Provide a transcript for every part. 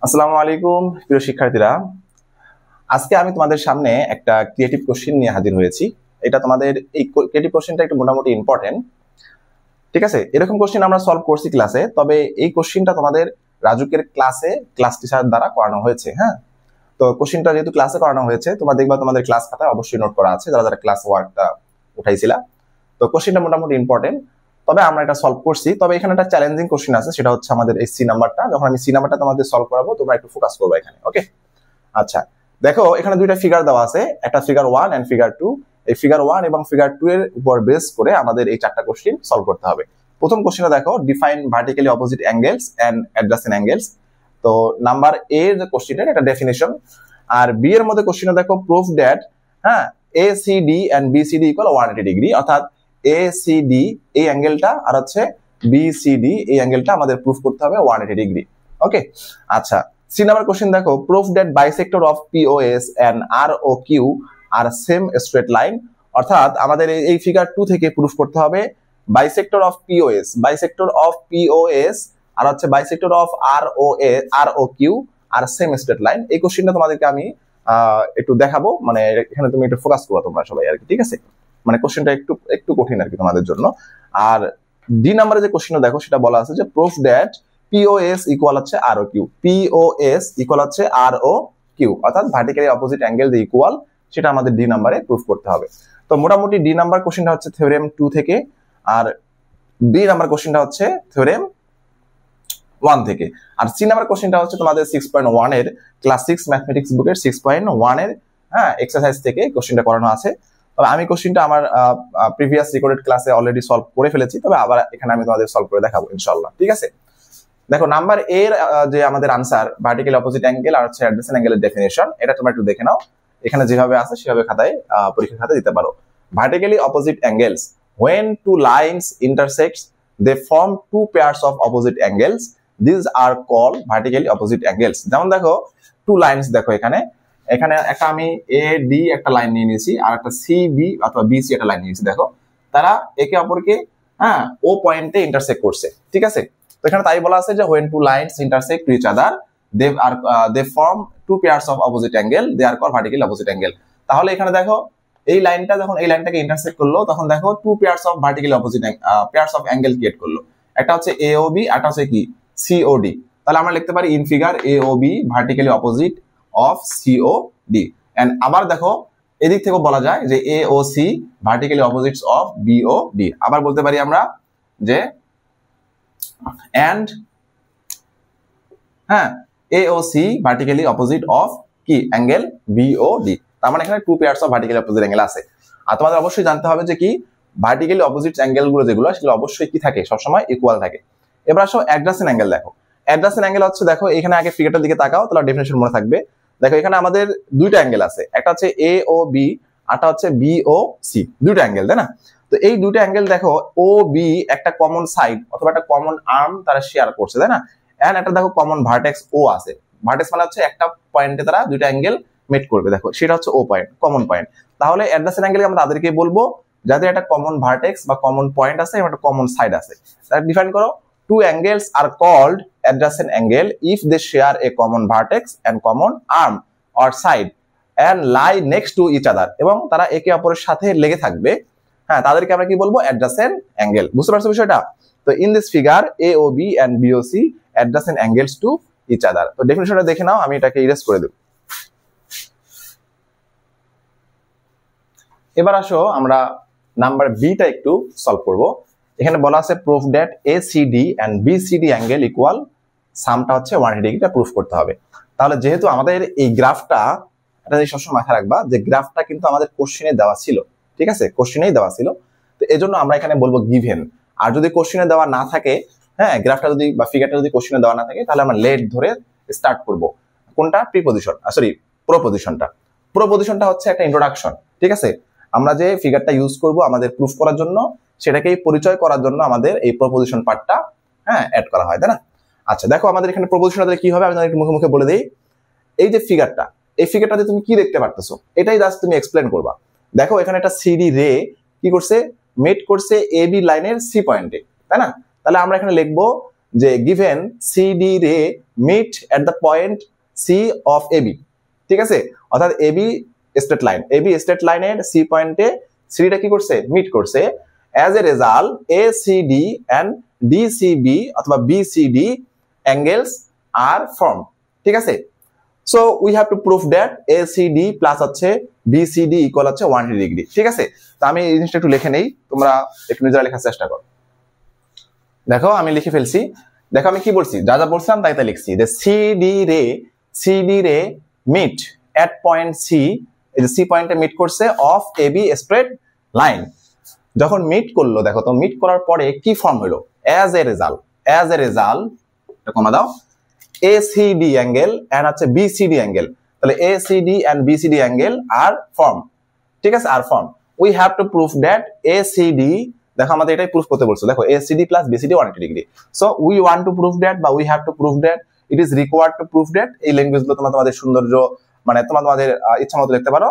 আসসালামু আলাইকুম প্রিয় শিক্ষার্থীরা, আজকে আমি তোমাদের সামনে একটা ক্রিয়েটিভ কোশ্চেন নিয়ে হাজির হয়েছি। এটা তোমাদের এই ক্রিয়েটিভ কোশ্চেনটা একটু মোটামুটি ইম্পর্টেন্ট, ঠিক আছে? এরকম কোশ্চেন আমরা সলভ করছি ক্লাসে, তবে এই কোশ্চেনটা তোমাদের রাজুকের ক্লাসে ক্লাস টিচার দ্বারা করানো হয়েছে। হ্যাঁ, তো কোশ্চেনটা যেহেতু ক্লাসে করানো হয়েছে, তোমরা দেখবা তোমাদের ক্লাস খাতায় অবশ্যই নোট করা আছে, যারা যারা ক্লাস ওয়ার্কটা উঠাইছিলা। তো কোশ্চেনটা মোটামুটি ইম্পর্টেন্ট, তবে আমরা এটা সলভ করছি। তবে এখানে একটা চ্যালেঞ্জিং কোশ্চেন আছে, সেটা হচ্ছে আমাদের এই সি নাম্বারটা। যখন আমি সি নাম্বারটা তোমাদের সলভ করাবো, তোমরা একটু ফোকাস করবে এখানে, ওকে? আচ্ছা, দেখো এখানে দুইটা ফিগার দেওয়া আছে, একটা ফিগার 1 এন্ড ফিগার 2। এই ফিগার 1 এবং ফিগার 2 এর উপর বেস করে আমাদের এই চারটা কোশ্চেন সলভ করতে হবে। প্রথম কোশ্চেনটা দেখো, define vertically opposite angles and adjacent angles. তো নাম্বার এ এর যে কোশ্চেনটা, এটা ডেফিনিশন। আর বি এর মধ্যে কোশ্চেনটা দেখো, proof that ACD and BCD equal 180 degree, অর্থাৎ ACD এই অ্যাঙ্গেলটা আর হচ্ছে BCD এই অ্যাঙ্গেলটা আমাদের প্রুফ করতে হবে 180 ডিগ্রি, ওকে? আচ্ছা, সি নাম্বার কোশ্চেন দেখো, proof that bisector of POS and ROQ are same straight line. অর্থাৎ আমাদের এই ফিগার 2 থেকে প্রুফ করতে হবে বাইসেক্টর অফ POS আর হচ্ছে bisector of ROQ are same straight line. এই কোশ্চেনটা তোমাদেরকে আমি একটু দেখাবো, মানে এখানে তুমি একটু ফোকাস করো তোমরা সবাই আর কি, ঠিক আছে? মানে কোশ্চেনটা একটু কঠিন আর কি তোমাদের জন্য। আর ডি নাম্বারে যে কোশ্চেনটা দেখো, সেটা বলা আছে যে প্রুফ দ্যাট POS ইকুয়াল হচ্ছে ROQ, POS ইকুয়াল হচ্ছে ROQ, অর্থাৎ ভার্টিক্যালি অপোজিট অ্যাঙ্গেল যে ইকুয়াল, সেটা আমাদের ডি নাম্বারে প্রুফ করতে হবে। তো মোটামুটি ডি নাম্বার কোশ্চেনটা হচ্ছে থিওরেম 2 থেকে, আর বি নাম্বার কোশ্চেনটা হচ্ছে থিওরেম 1 থেকে। আর সি নাম্বার কোশ্চেনটা হচ্ছে তোমাদের 6.1 এর ক্লাস 6 ম্যাথমেটিক্স বুকের 6.1 এর এক্সারসাইজ থেকে কোশ্চেনটা করানো আছে। তবে আমি কোশ্চেনটা আমার প্রিভিয়াস রেকর্ডেড ক্লাসে অলরেডি সলভ করে ফেলেছি, তবে আবার এখানে আমি তোমাদের সলভ করে দেখাবো ইনশাআল্লাহ, ঠিক আছে? দেখো নাম্বার এর যে আমাদের আনসার, ভার্টিক্যাল অপোজিট অ্যাঙ্গেল আর হচ্ছে অ্যাডজেসেন্ট অ্যাঙ্গেলের ডেফিনিশন, এটা তোমরা একটু দেখে নাও। এখানে যেভাবে আছে সেভাবে খাতায় পরীক্ষার খাতায় দিতে পারো। Vertically opposite angles, when two lines intersect they form two pairs of opposite angles, these are called vertically opposite angles। যেমন দেখো টু লাইনস, দেখো এখানে একটা আমি AD একটা লাইন নিয়ে নিয়েছি, আর একটা CB অথবা BC একটা লাইন নিয়েছি। দেখো তারা একে অপরকে ও পয়েন্টে ইন্টারসেক্ট করছে, ঠিক আছে? তো এখানে তাই বলা আছে যে when two lines intersect to each other they form two pairs of opposite angle, they are called vertically opposite angle। তাহলে এখানে দেখো এই লাইনটা যখন এই লাইনটাকে ইন্টারসেক্ট করলো, তখন দেখো two pairs of vertically opposite pairs of angle create করলো। একটা হচ্ছে AOB, একটা হচ্ছে কি COD। তাহলে আমরা লিখতে পারি in figure AOB vertically opposite of COD। And আবার দেখো এদিক থেকে বলা যায় যে AOC vertically opposites of BOD। আবার বলতে পারি আমরা যে and AOC vertically opposite of কি অ্যাঙ্গেল BOD। তার মানে এখানে two pairs of vertically opposite angle আছে। আর তোমাদের অবশ্যই জানতে হবে যে কি ভার্টিক্যালি অপোজিট অ্যাঙ্গেল গুলো যেগুলো, সেগুলো অবশ্যই কি থাকে, সবসময় ইকুয়াল থাকে। এবার আসো অ্যাডজাসেন্ট অ্যাঙ্গেল। দেখো অ্যাডজাসেন্ট অ্যাঙ্গেল হচ্ছে, দেখো এখানে আগে ফিগারটার দিকে তাকাও, তাহলে ডেফিনিশন মনে থাকবে। দেখো এখানে আমাদের দুইটা অ্যাঙ্গেল আছে, একটা হচ্ছে AOB, আরটা হচ্ছে BOC, দুইটা অ্যাঙ্গেল, তাই না? তো এই দুইটা অ্যাঙ্গেল দেখো OB একটা কমন সাইড অথবা একটা কমন আর্ম তারা শেয়ার করছে, তাই না? এন্ড একটা দেখো কমন ভার্টেক্স O আছে। ভার্টেক্স মানে হচ্ছে একটা পয়েন্টে তারা দুইটা অ্যাঙ্গেল মেট করবে, দেখো সেটা হচ্ছে O পয়েন্ট, কমন পয়েন্ট। তাহলে অ্যাডজাসেন্ট অ্যাঙ্গেল আমরা তাদেরকে বলবো যাদের একটা কমন ভার্টেক্স বা কমন পয়েন্ট আছে এবং একটা কমন সাইড আছে। তাহলে ডিফাইন করো, two angles are called adjacent angle if they share a common vertex and common arm or side and lie next to each other, এবং তারা একে অপরের সাথে লেগে থাকবে। তাদেরকে আমরা কি বলবো? adjacent angle। বুঝতে পারছো বিষয়টা? তো in this figure AOB and BOC adjacent angles to each other। তো ডেফিনিশনটা দেখে নাও, আমি এটাকে ইরেজ করে দেব। এবার আসো আমরা নাম্বার বিটা একটু সলভ করব। এখানে বলা আছে proof that ACD and BCD angle equal, সামটা হচ্ছে 180 ডিগ্রিটা প্রুফ করতে হবে। তাহলে যেহেতু আমাদের এই গ্রাফটা, এটা সবসময় মাথায় রাখবা যে গ্রাফটা কিন্তু আমাদের কোশ্চেনে দেওয়া ছিল, ঠিক আছে? কোশ্চেনেই দেওয়া ছিল। তো এজন্য আমরা এখানে বলবো গিভেন। আর যদি কোশ্চেনে দেওয়া না থাকে, গ্রাফটা যদি বা ফিগারটা যদি কোশ্চেনে দেওয়া না থাকে, তাহলে আমরা লেট ধরে স্টার্ট করব। কোনটা? প্রপোজিশনটা হচ্ছে একটা ইন্ট্রোডাকশন, ঠিক আছে? আমরা যে ফিগারটা ইউজ করব আমাদের প্রুফ করার জন্য, সেটাকেই পরিচয় করার জন্য আমাদের এই প্রপোজিশন পার্টটা অ্যাড করা হয়, তাই না? আচ্ছা দেখো আমাদের এখানে প্রপোজিশনটা কি হবে, আমি একটু মুখে মুখে বলে দিই। এই যে ফিগারটা, এই ফিগারটাতে তুমি কি দেখতে পারতেছো, এটাই জাস্ট তুমি এক্সপ্লেন করবা। দেখো এখানে একটা সিডি রে কি করছে, মেট করছে AB লাইনের C পয়েন্টে, তাই না? তাহলে আমরা এখানে লিখবো যে given CD ray meet at the point C of AB, ঠিক আছে, অর্থাৎ এবি স্ট্রেট লাইনের সি পয়েন্টে সিডিটা কি করছে, মিট করছে। As a result ACD and DCB অথবা বিসিডি অ্যাঙ্গেলস আর ফর্ম, ঠিক আছে। So we have to prove that ACD plus হচ্ছে বিসিডি ইকুয়াল হচ্ছে 180 ডিগ্রি, ঠিক আছে। তো আমি এই জিনিসটা একটু লিখে নেই, তোমরা একটু নিজেরা লেখার চেষ্টা করো। দেখো আমি লিখে ফেলছি, দেখো আমি কি বলছি, যা যা বলছিলাম তাই তাই লিখছি, যে সিডি রে মিট এট পয়েন্ট সি, এই যে সি পয়েন্টে মিট করছে অফ এবি স্ট্রেট লাইন। যখন মিট করলো, দেখো তো মিট করার পরে কি ফর্ম হলো, অ্যাজ এ রেজাল্ট কমা দাও এসিডি অ্যাঙ্গেল এন্ড হচ্ছে বিসিডি অ্যাঙ্গেল, তাহলে ACD and BCD angle are form, ঠিক আছে, are form. We have to prove that ACD, দেখো আমাদের এটাই প্রুফ করতে বলছো, দেখো ACD plus BCD 180 degree. So we want to prove that বা we have to prove that, it is required to prove that, এই ল্যাঙ্গুয়েজগুলো তোমরা তোমাদের সৌন্দর্য মানে তোমাদের ইচ্ছা মতো লিখতে পারো,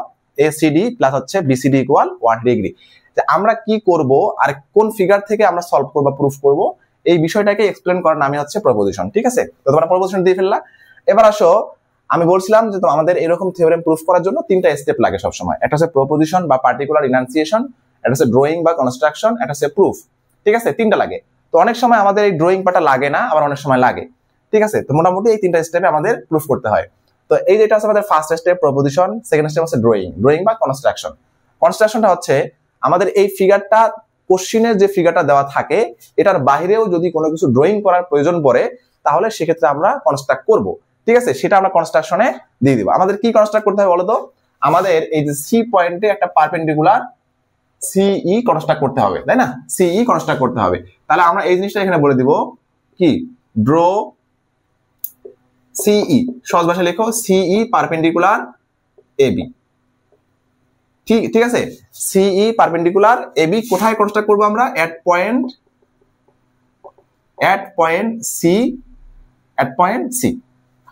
এসিডি প্লাস হচ্ছে বিসিডি ইকুয়াল 180 ডিগ্রি। যে আমরা কি করব আর কোন ফিগার থেকে আমরা সলভ করব বা প্রুফ করব, এই বিষয়টাকে এক্সপ্লেন করার নামই হচ্ছে প্রপোজিশন, ঠিক আছে। তো তোমরা প্রপোজিশন দিয়ে ফেললা। এবার আসো, আমি বলছিলাম যে আমাদের এরকম থিওরেম প্রুফ করার জন্য 3টা স্টেপ লাগে সব সময়, একটা হচ্ছে প্রপোজিশন বা পার্টিকুলার ইনান্সিয়েশন, একটা হচ্ছে ড্রয়িং বা কনস্ট্রাকশন, একটা হচ্ছে প্রুফ, ঠিক আছে, 3টা লাগে। তো অনেক সময় আমাদের এই ড্রয়িং পার্টটা লাগে না, আবার অনেক সময় লাগে, ঠিক আছে। তো মোটামুটি এই 3টা স্টেপে আমাদের প্রুফ করতে হয়। তো এই যেটা হচ্ছে আমাদের first step proposition, second step হচ্ছে ড্রয়িং বা কনস্ট্রাকশনটা হচ্ছে আমাদের এই ফিগারটা, কোশ্চিনের যে ফিগারটা দেওয়া থাকে এটার বাইরেও যদি কোনো কিছু ড্রয়িং করার প্রয়োজন পড়ে তাহলে সেক্ষেত্রে আমরা কনস্ট্রাক্ট করব, ঠিক আছে, সেটা আমরা কনস্ট্রাকশনে দিয়ে দিব। আমাদের কি কনস্ট্রাক্ট করতে হবে বলো তো, আমাদের এই যে সি পয়েন্টে একটা পারপেন্ডিকুলার সিই কনস্ট্রাক্ট করতে হবে, তাই না, সিই কনস্ট্রাক্ট করতে হবে। তাহলে আমরা এই জিনিসটা এখানে বলে দিব কি, ড্র সিই, সহজ ভাষায় লেখো সিই পারপেন্ডিকুলার এবি, ঠিক আছে, সিই পারপেন্ডিকুলার এবি কোথায় কনস্ট্রাক্ট করব আমরা, এট পয়েন্ট সি,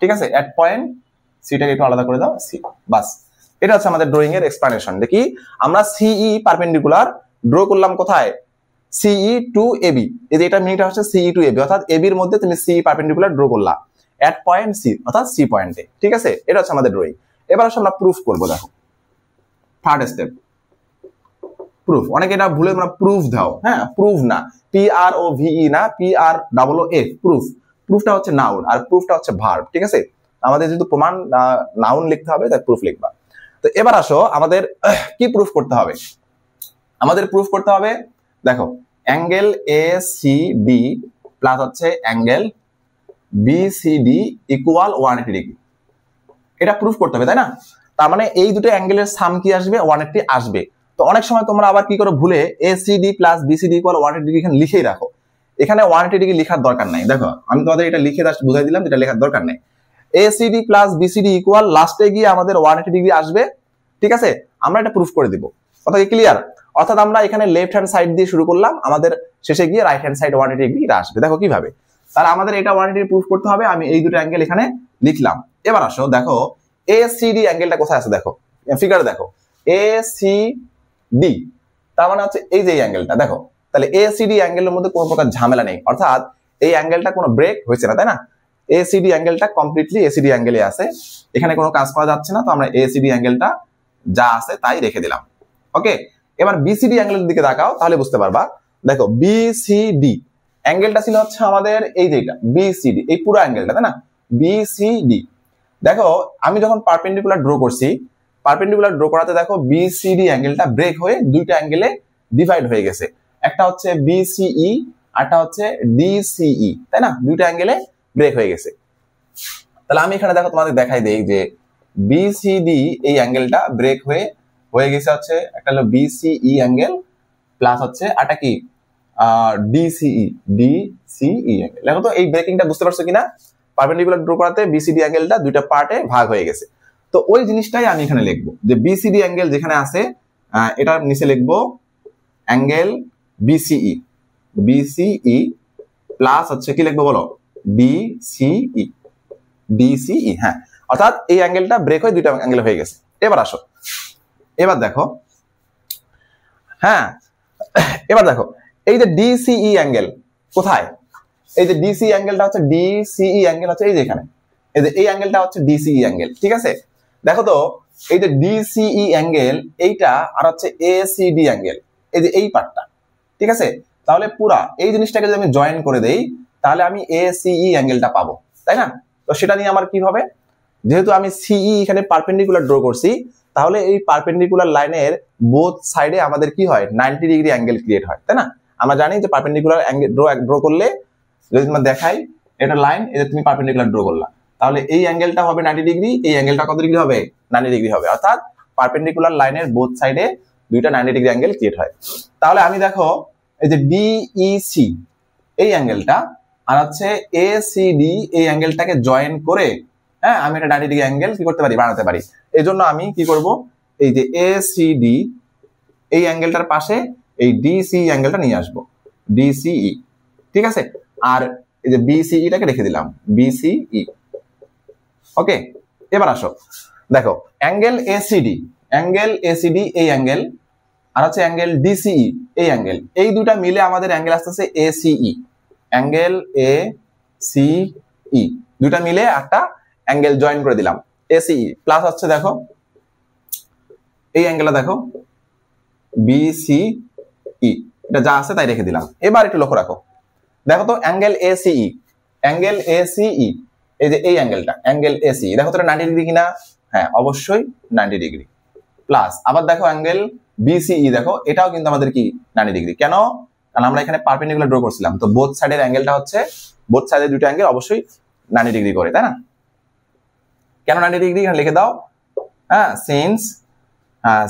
ঠিক আছে, এট পয়েন্ট সিটাকে একটু আলাদা করে দাও, সি, বাস। এটা হচ্ছে আমাদের ড্রয়িং এর এক্সপ্লেনেশন। দেখি আমরা সিই পারপেন্ডিকুলার ড্র করলাম কোথায়, সিই টু এবি, এই যে এটা মিনিট হচ্ছে সিই টু এবি, অর্থাৎ এবির মধ্যে তুমি সিই পারপেন্ডিকুলার ড্র করলা এট পয়েন্ট সি, অর্থাৎ সি পয়েন্টে, ঠিক আছে। এটা হচ্ছে আমাদের ড্রয়িং। এবার আসলে আমরা প্রুফ করব। দেখো থার্ড স্টেপ প্রুফ, অনেকে এটা ভুলে তোমরা প্রুফ দাও, হ্যাঁ, প্রুফ না, PROVE না, PROOF, প্রুফটা হচ্ছে নাউন আর প্রুফটা হচ্ছে ভার্ব, ঠিক আছে। আমাদের যেহেতু প্রমাণ নাউন লিখতে হবে তাই প্রুফ লিখবা। তো এবার আসো আমাদের কি প্রুফ করতে হবে, আমাদের প্রুফ করতে হবে, দেখো অ্যাঙ্গেল ACD প্লাস হচ্ছে অ্যাঙ্গেল BCD ইকুয়াল 180 ডিগ্রি, এটা প্রুফ করতে হবে, তাই না। তার মানে এই দুটো অ্যাঙ্গেলের সাম কি আসবে, 180 আসবে। তো অনেক সময় তোমরা আবার কি করো, ভুলে ACD plus BCD equal 180 degree এখানে লিখেই রাখো, এখানে 180 ডিগ্রি লেখার দরকার নাই। দেখো আমি তোমাদের এটা লিখে জাস্ট বুঝাই দিলাম, এটা লেখার দরকার নেই। ACD প্লাস BCD ইকুয়াল লাস্টে গিয়ে আমাদের 180 ডিগ্রি আসবে, ঠিক আছে, আমরা এটা প্রুফ করে দিব। কথা কি ক্লিয়ার? অর্থাৎ আমরা এখানে লেফট হ্যান্ড সাইড দিয়ে শুরু করলাম, আমাদের শেষে গিয়ে রাইট হ্যান্ড সাইড 180 ডিগ্রি এটা আসবে। দেখো কিভাবে, তাহলে আমাদের এটা 180 ডিগ্রি প্রুফ করতে হবে। আমি এই দুটো অ্যাঙ্গেল এখানে লিখলাম। এবার আসো দেখো ACD অ্যাঙ্গেলটা কোথায় আছে, দেখো ফিগারে দেখো ACD, তার মানে হচ্ছে এই যে অ্যাঙ্গেলটা, দেখো তাহলে ACD অ্যাঙ্গেলের মধ্যে কোনো প্রকার ঝামেলা নেই, অর্থাৎ এই অ্যাঙ্গেলটা কোনো ব্রেক হয়েছে না, তাই না। ACD অ্যাঙ্গেলটা কমপ্লিটলি ACD অ্যাঙ্গেলে আছে, এখানে কোনো কাজ করা যাচ্ছে না, তো আমরা ACD অ্যাঙ্গেলটা যা আছে তাই রেখে দিলাম। ওকে, এবার BCD অ্যাঙ্গেলের দিকে তাকাও, তাহলে বুঝতে পারবা। দেখো BCD অ্যাঙ্গেলটা ছিল হচ্ছে আমাদের এই যেটা BCD, এই পুরো অ্যাঙ্গেলটা, তাই না, BCD। দেখো আমি যখন পারপেন্ডিকুলার ড্র করছি, পারপেন্ডিকুলার ড্র করাতে দেখো BCD অ্যাঙ্গেলটা ব্রেক হয়ে দুইটা অ্যাঙ্গেলে ডিভাইড হয়ে গেছে, একটা হচ্ছে BCE আরটা হচ্ছে DCE, তাই না, দুইটা অ্যাঙ্গেলে ব্রেক হয়ে গেছে। তাহলে আমি এখানে দেখো তোমাদের দেখাই দেই যে BCD এই অ্যাঙ্গেলটা ব্রেক হয়ে গেছে হচ্ছে একটা হলো BCE অ্যাঙ্গেল প্লাস হচ্ছে আরটা কি DCE অ্যাঙ্গেল। দেখো তো এই ব্রেকিংটা বুঝতে পারছো কিনা, পারপেন্ডিকুলার ড্র করাতে BCD অ্যাঙ্গেলটা দুইটা পার্টে ভাগ হয়ে গেছে। তো ওই জিনিসটাই আমি এখানে লিখবো, যে BCD অ্যাঙ্গেল যেখানে আছে এটার নিচে লিখবো অ্যাঙ্গেল BCE প্লাস হচ্ছে কি লিখবো বলো, DCE, হ্যাঁ, অর্থাৎ এই অ্যাঙ্গেলটা ব্রেক হয়ে দুইটা অ্যাঙ্গেল হয়ে গেছে। এবার আসো, এবার দেখো, হ্যাঁ, এবার দেখো এই যে DCE অ্যাঙ্গেল কোথায়, এই যে ডিসি অ্যাঙ্গেলটা হচ্ছে ডিসিই অ্যাঙ্গেল হচ্ছে এই যে এখানে, এই যে এই অ্যাঙ্গেলটা হচ্ছে ডিসিই অ্যাঙ্গেল, ঠিক আছে। দেখো তো এই যে ডিসিই অ্যাঙ্গেল এইটা আর হচ্ছে এসিডি অ্যাঙ্গেল, এই যে এই পার্টটা, ঠিক আছে। তাহলে পুরা এই জিনিসটাকে যদি আমি জয়েন করে দেই তাহলে আমি এসিই অ্যাঙ্গেলটা পাবো, তাই না? তো সেটা নিয়ে আমার কি হবে, যেহেতু আমি সিই এখানে পারপেন্ডিকুলার ড্র করছি, তাহলে এই পারপেন্ডিকুলার লাইনের বোথ সাইডে আমাদের কি হয় 90 ডিগ্রি অ্যাঙ্গেল ক্রিয়েট হয়, তাই না? আমরা জানি যে পারপেন্ডিকুলার অ্যাঙ্গেল ড্র করলে যদি তোমার দেখাই এটা লাইন, এটা তুমি পারপেন্ডিকুলার ড্র করলা, তাহলে এই অ্যাঙ্গেলটা হবে 90 ডিগ্রি, এই অ্যাঙ্গেলটা কত ডিগ্রি হবে 90 ডিগ্রি হবে, অর্থাৎ পারপেন্ডিকুলার লাইনের বোথ সাইডে দুইটা 90 ডিগ্রি অ্যাঙ্গেল ক্রিয়েট হয়। তাহলে আমি দেখো এই যে ডিইসি এই অ্যাঙ্গেলটা আর হচ্ছে এসিডি এই অ্যাঙ্গেলটাকে জয়েন করে, হ্যাঁ, আমি একটা 90 ডিগ্রি অ্যাঙ্গেল কি করতে পারি, বানাতে পারি। এই জন্য আমি কি করব, এই যে এসিডি এই অ্যাঙ্গেলটার পাশে এই ডিসি অ্যাঙ্গেলটা নিয়ে আসবো, ডিসিই, ঠিক আছে। আর এই যে বিসিইটাকে রেখে দিলাম, বিসিই, ওকে। এবার আসো দেখো অ্যাঙ্গেল এসিডি এই অ্যাঙ্গেল আর হচ্ছে অ্যাঙ্গেল ডিসিই এই অ্যাঙ্গেল, এই দুটা মিলে আমাদের অ্যাঙ্গেল আসতেছে এসিই, অ্যাঙ্গেল এসিই, দুটা মিলে একটা অ্যাঙ্গেল জয়েন করে দিলাম এসিই, প্লাস হচ্ছে দেখো এই অ্যাঙ্গেলটা দেখো বিসিই, এটা যা আছে তাই রেখে দিলাম। এবার একটু লক্ষ্য রাখো, দেখো তো অ্যাঙ্গেল এসিই এই যে এই অ্যাঙ্গেলটা অ্যাঙ্গেল এসিই, দেখো তো এটা 90 ডিগ্রি কিনা, হ্যাঁ অবশ্যই 90 ডিগ্রি। প্লাস আবার দেখো অ্যাঙ্গেল বিসিই, দেখো এটাও কিন্তু আমাদের কি 90 ডিগ্রি, কেন? কারণ আমরা এখানে পারপেন্ডিকুলার ড্র করছিলাম, তো বোথ সাইডের অ্যাঙ্গেলটা হচ্ছে, বোথ সাইডের দুটো অ্যাঙ্গেল অবশ্যই 90 ডিগ্রি করে, তাই না? কেন 90 ডিগ্রি এখানে লিখে দাও, হ্যাঁ, সিন্স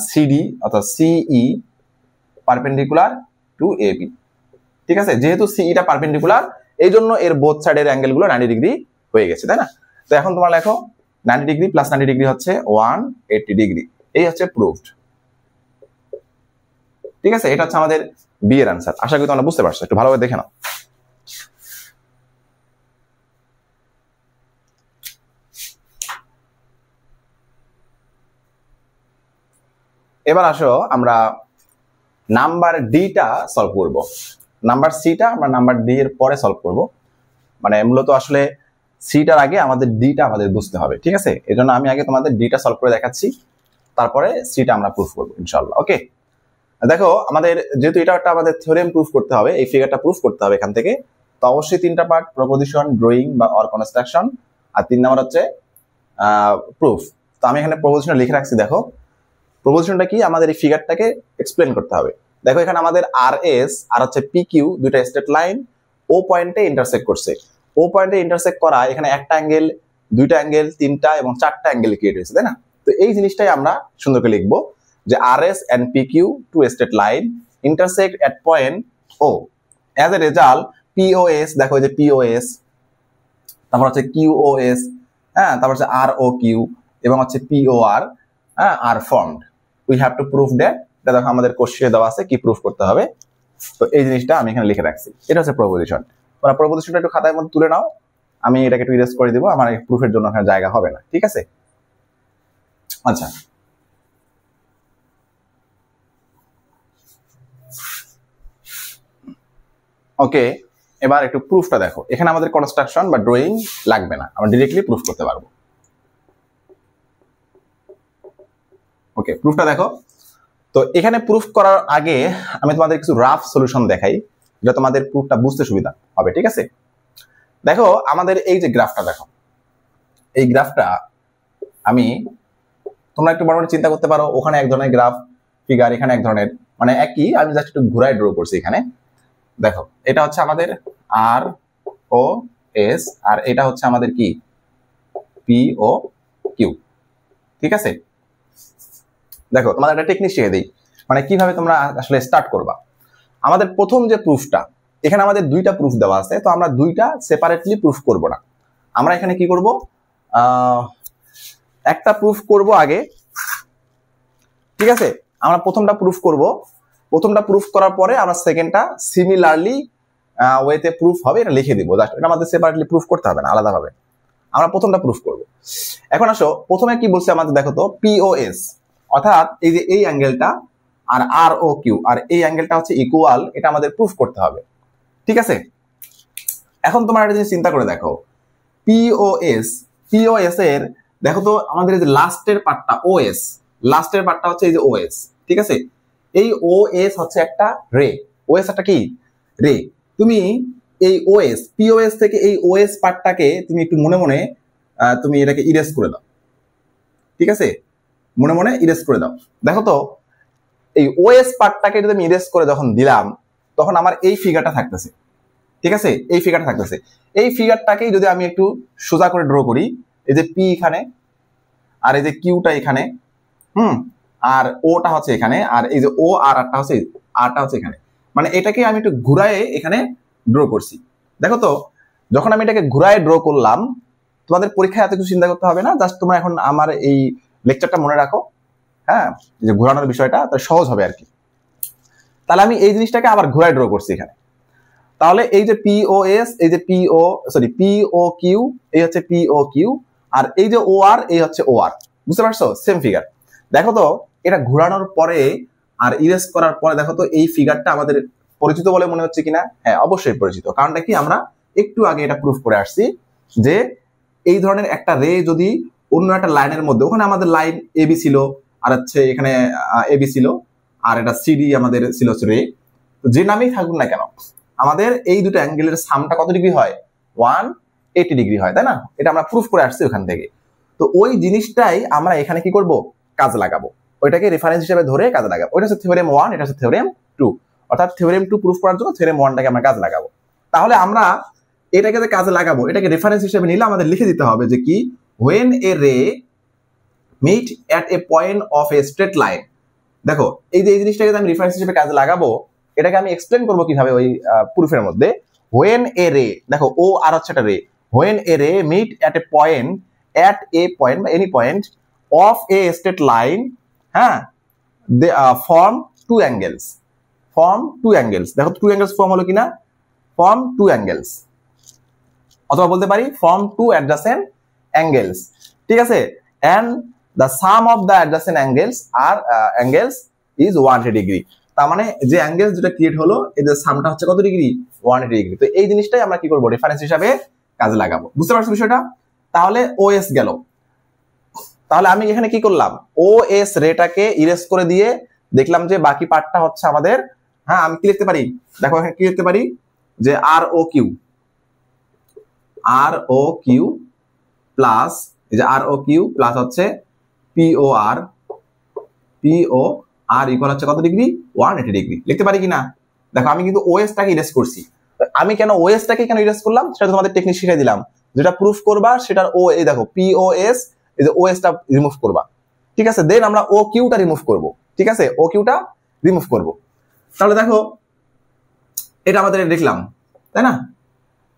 সিডি অর্থাৎ সিই পারপেন্ডিকুলার টু এবি, ঠিক আছে। যেহেতু সিইটা পারপেন্ডিকুলার এই জন্য এর বোথ সাইডের অ্যাঙ্গেল গুলো 90 ডিগ্রি হয়ে গেছে, তাই না? তো এখন তোমরা লেখো 90 ডিগ্রি প্লাস 90 ডিগ্রি হচ্ছে 180 ডিগ্রি, এই হচ্ছে প্রুভড, ঠিক আছে। এটা হচ্ছে আমাদের বি এর আনসার। আশা করি তোমরা বুঝতে পারছো, একটু ভালোভাবে দেখে নাও। এবার আসো আমরা নাম্বার ডিটা সলভ করব, নাম্বার সিটা আমরা নাম্বার ডি এর পরে সলভ করব, মানে মূলত আসলে সিটার আগে আমাদের ডিটা আমাদের বুঝতে হবে, ঠিক আছে। এজন্য আমি আগে তোমাদের ডিটা সলভ করে দেখাচ্ছি, তারপরে সিটা আমরা প্রুফ করবো ইনশাআল্লাহ, ওকে। দেখো আমাদের যেহেতু এটা একটা আমাদের থিওরেম প্রুফ করতে হবে, এই ফিগারটা প্রুফ করতে হবে এখান থেকে, তো অবশ্যই তিনটা পার্ট, প্রপোজিশন, ড্রয়িং বা অর কনস্ট্রাকশন, আর 3 নাম্বার হচ্ছে প্রুফ। তো আমি এখানে প্রপোজিশন লিখে রাখছি, দেখো প্রপোজিশনটা কি, আমাদের এই ফিগারটাকে এক্সপ্লেন করতে হবে। দেখো এখানে আমাদের আর এস আর হচ্ছে পি কিউ দুইটা স্ট্রেট লাইন ও পয়েন্টে ইন্টারসেক্ট করছে, ও পয়েন্টে ইন্টারসেক্ট করা এখানে একটা অ্যাঙ্গেল, দুইটা অ্যাঙ্গেল, তিনটা এবং চারটা অ্যাঙ্গেল ক্রিয়েট হয়েছে, তাই না? তো এই জিনিসটাই আমরা সুন্দর করে লিখবো যে R S and P Q two straight line intersect at point O, as a result POS, দেখো এই যে পিওএস, তারপর হচ্ছে কিউওএস, হ্যাঁ, তারপর হচ্ছে আর ও কিউ এবং হচ্ছে পিওআর, হ্যাঁ, are formed. We have to prove that, এটা দেখো আমাদের কোশ্চেনে দেওয়া আছে কি প্রুফ করতে হবে, তো এই জিনিসটা আমি এখানে লিখে রাখছি, এটা হচ্ছে প্রপোজিশন। তোমরা প্রপোজিশনটা একটু খাতার মধ্যে তুলে নাও, আমি এটাকে একটু ইরেজ করে দিব, আমার প্রুফের জন্য এখানে জায়গা হবে না, ঠিক আছে। আচ্ছা ওকে, এবার একটু প্রুফটা দেখো, এখানে আমাদের কনস্ট্রাকশন বা ড্রয়িং লাগবে না, আমরা ডিরেক্টলি প্রুফ করতে পারবো। ওকে, প্রুফটা দেখো। তো এখানে প্রুফ করার আগে আমি তোমাদের কিছু রাফ সলিউশন দেখাই, যেটা তোমাদের প্রুফটা বুঝতে সুবিধা হবে, ঠিক আছে। দেখো আমাদের এই যে গ্রাফটা দেখো, এই গ্রাফটা আমি, তোমরা একটু বড় চিন্তা করতে পারো, ওখানে এক ধরনের গ্রাফ ফিগার, এখানে এক ধরনের, মানে একই, আমি জাস্ট একটু ঘুরাই ড্র করছি এখানে। দেখো এটা হচ্ছে আমাদের আর ও এস আর এটা হচ্ছে আমাদের কি পি ও কিউ, ঠিক আছে। দেখো তোমাদের একটা টেকনিক শিখে দিই, মানে কিভাবে তোমরা আসলে স্টার্ট করবা। আমাদের প্রথম যে প্রুফটা, এখানে আমাদের দুইটা প্রুফ দেওয়া আছে, তো আমরা দুইটা সেপারেটলি প্রুফ করব না, আমরা এখানে কি করব, একটা প্রুফ করব আগে, ঠিক আছে। আমরা প্রথমটা প্রুফ করব, প্রথমটা প্রুফ করার পরে আমরা সেকেন্ডটা সিমিলারলি ওয়েতে প্রুফ হবে, এটা লিখে দিব, জাস্ট এটা আমাদের সেপারেটলি প্রুফ করতে হবে না, আলাদাভাবে আমরা প্রথমটা প্রুফ করব। এখন আসো প্রথমে কি বলছে আমাদের, দেখো তো পিওএস, অর্থাৎ এই যে এই অ্যাঙ্গেলটা আর আর ও কিউ আর এই অ্যাঙ্গেলটা হচ্ছে ইকুয়াল, এটা আমাদের প্রুফ করতে হবে, ঠিক আছে। এখন তোমার একটা জিনিস চিন্তা করে দেখো, পিওএস পিওএস এর দেখো তো আমাদের এই যে লাস্টের পার্টটা ওএস, লাস্টের পার্টটা হচ্ছে এই যে ওএস, ঠিক আছে? এই ওএস হচ্ছে একটা রে, ওএস একটা কি রে। তুমি এই ওএস পিওএস থেকে এই ওএস পার্টটাকে তুমি একটু মনে মনে তুমি এটাকে ইরেজ করে দাও, ঠিক আছে? মনে মনে ইরেজ করে দাও। দেখো তো এই ওএস পার্টটাকে যদি আমি ইরেজ করে যখন দিলাম তখন আমার এই ফিগারটা থাকতেছে, ঠিক আছে? এই ফিগারটা থাকতেছে। এই ফিগারটাকেই যদি আমি একটু সোজা করে ড্র করি, এই যে পি এখানে আর এই যে কিউটা এখানে, আর ওটা হচ্ছে এখানে, আর এই যে ও আর আরটা হচ্ছে এখানে, মানে এটাকে আমি একটু ঘুরায়ে এখানে ড্র করছি। দেখো তো যখন আমি এটাকে ঘুরায়ে ড্র করলাম, তোমাদের পরীক্ষায় এত কিছু চিন্তা করতে হবে না, জাস্ট তোমরা এখন আমার এই লেকচারটা মনে রাখো, হ্যাঁ, যে ঘোরানোর বিষয়টা তাহলে সহজ হবে আর কি। তাহলে আমি এই জিনিসটাকে আবার ঘুরায় ড্র করছি এখানে। তাহলে এই যে পিওএস, এই যে পিও কিউ, এই হচ্ছে পিও কিউ, আর এই যে ও আর, এই হচ্ছে ও আর, বুঝতে পারছো? Same figure. দেখো তো এটা ঘুরানোর পরে আর ইরেজ করার পরে দেখো তো এই ফিগারটা আমাদের পরিচিত বলে মনে হচ্ছে কিনা? হ্যাঁ, অবশ্যই পরিচিত। কারণটা কি, আমরা একটু আগে এটা প্রুফ করে আসছি যে এই ধরনের একটা রে যদি অন্য একটা লাইনের মধ্যে, ওখানে আমাদের লাইন এবি ছিল আর হচ্ছে এখানে এবি ছিল আর এটা সিডি আমাদের ছিল রে, তো যে নামেই থাকুক না কেন আমাদের এই দুটো অ্যাঙ্গেলের সামটা কত ডিগ্রি হয়? 180 ডিগ্রি হয়, তাই না? এটা আমরা প্রুফ করে আসছি ওখান থেকে। তো ওই জিনিসটাই আমরা এখানে কি করব, কাজ লাগাবো, ওইটাকে রেফারেন্স হিসেবে ধরে কাজে লাগাবো। ওইটা হচ্ছে থিওরেম 1, এটা হচ্ছে থিওরেম 2, অর্থাৎ থিওরেম 2 প্রুফ করার জন্য থিওরেম 1টাকে আমরা কাজে লাগাবো। তাহলে আমরা এটাকে যে কাজে লাগাবো, এটাকে রেফারেন্স হিসেবে নিলে আমাদের লিখে দিতে হবে যে কি, when a ray meet at a point of a straight line। দেখো এই যে এই জিনিসটাকে আমি রেফারেন্স হিসেবে কাজে লাগাবো, এটাকে আমি এক্সপ্লেন করবো কিভাবে ওই প্রুফের মধ্যে। when a ray, দেখো ও আর হচ্ছে একটা রে, when a ray meet at a point বা any point of a straight line, হ্যাঁ, they form two angles, দেখো two angles ফর্ম হলো কিনা, form two angles, অথবা বলতে পারি form two adjacent angles, ঠিক আছে? and the sum of the adjacent angles is 180 degree। তার মানে যে অ্যাঙ্গেল যেটা ক্রিয়েট হলো এদের সামটা হচ্ছে কত ডিগ্রি? 180 ডিগ্রি। তো এই জিনিসটাই আমরা কি করব, রেফারেন্স হিসাবে কাজে লাগাবো। বুঝতে পারছো বিষয়টা? তাহলে ওএস গেল। তাহলে আমি এখানে কি করলাম, ওএস রেটাকে ইরেজ করে দিয়ে দেখলাম যে বাকি পার্টটা হচ্ছে আমাদের, হ্যাঁ, আমি কি লিখতে পারি, দেখো এখানে কি লিখতে পারি যে আর ও কিউ প্লাস, এই যে আর ও কিউ প্লাস হচ্ছে পিও আর ইকুয়াল হচ্ছে কত ডিগ্রি? 180 ডিগ্রি। লিখতে পারি কিনা? দেখো আমি কিন্তু ওএসটাকে ইরেজ করছি। আমি কেন ওএসটাকে কেন ইরেজ করলাম সেটা তোমাদের টেকনিক শিখিয়ে দিলাম। যেটা প্রুফ করবা সেটার ও, এই দেখো পিওএস, এই যে ওএসটা রিমুভ করবা, ঠিক আছে? দেন আমরা ও কিউটা রিমুভ করব, ঠিক আছে? ও কিউটা রিমুভ করব। তাহলে দেখো এটা আমাদের লিখলাম, তাই না?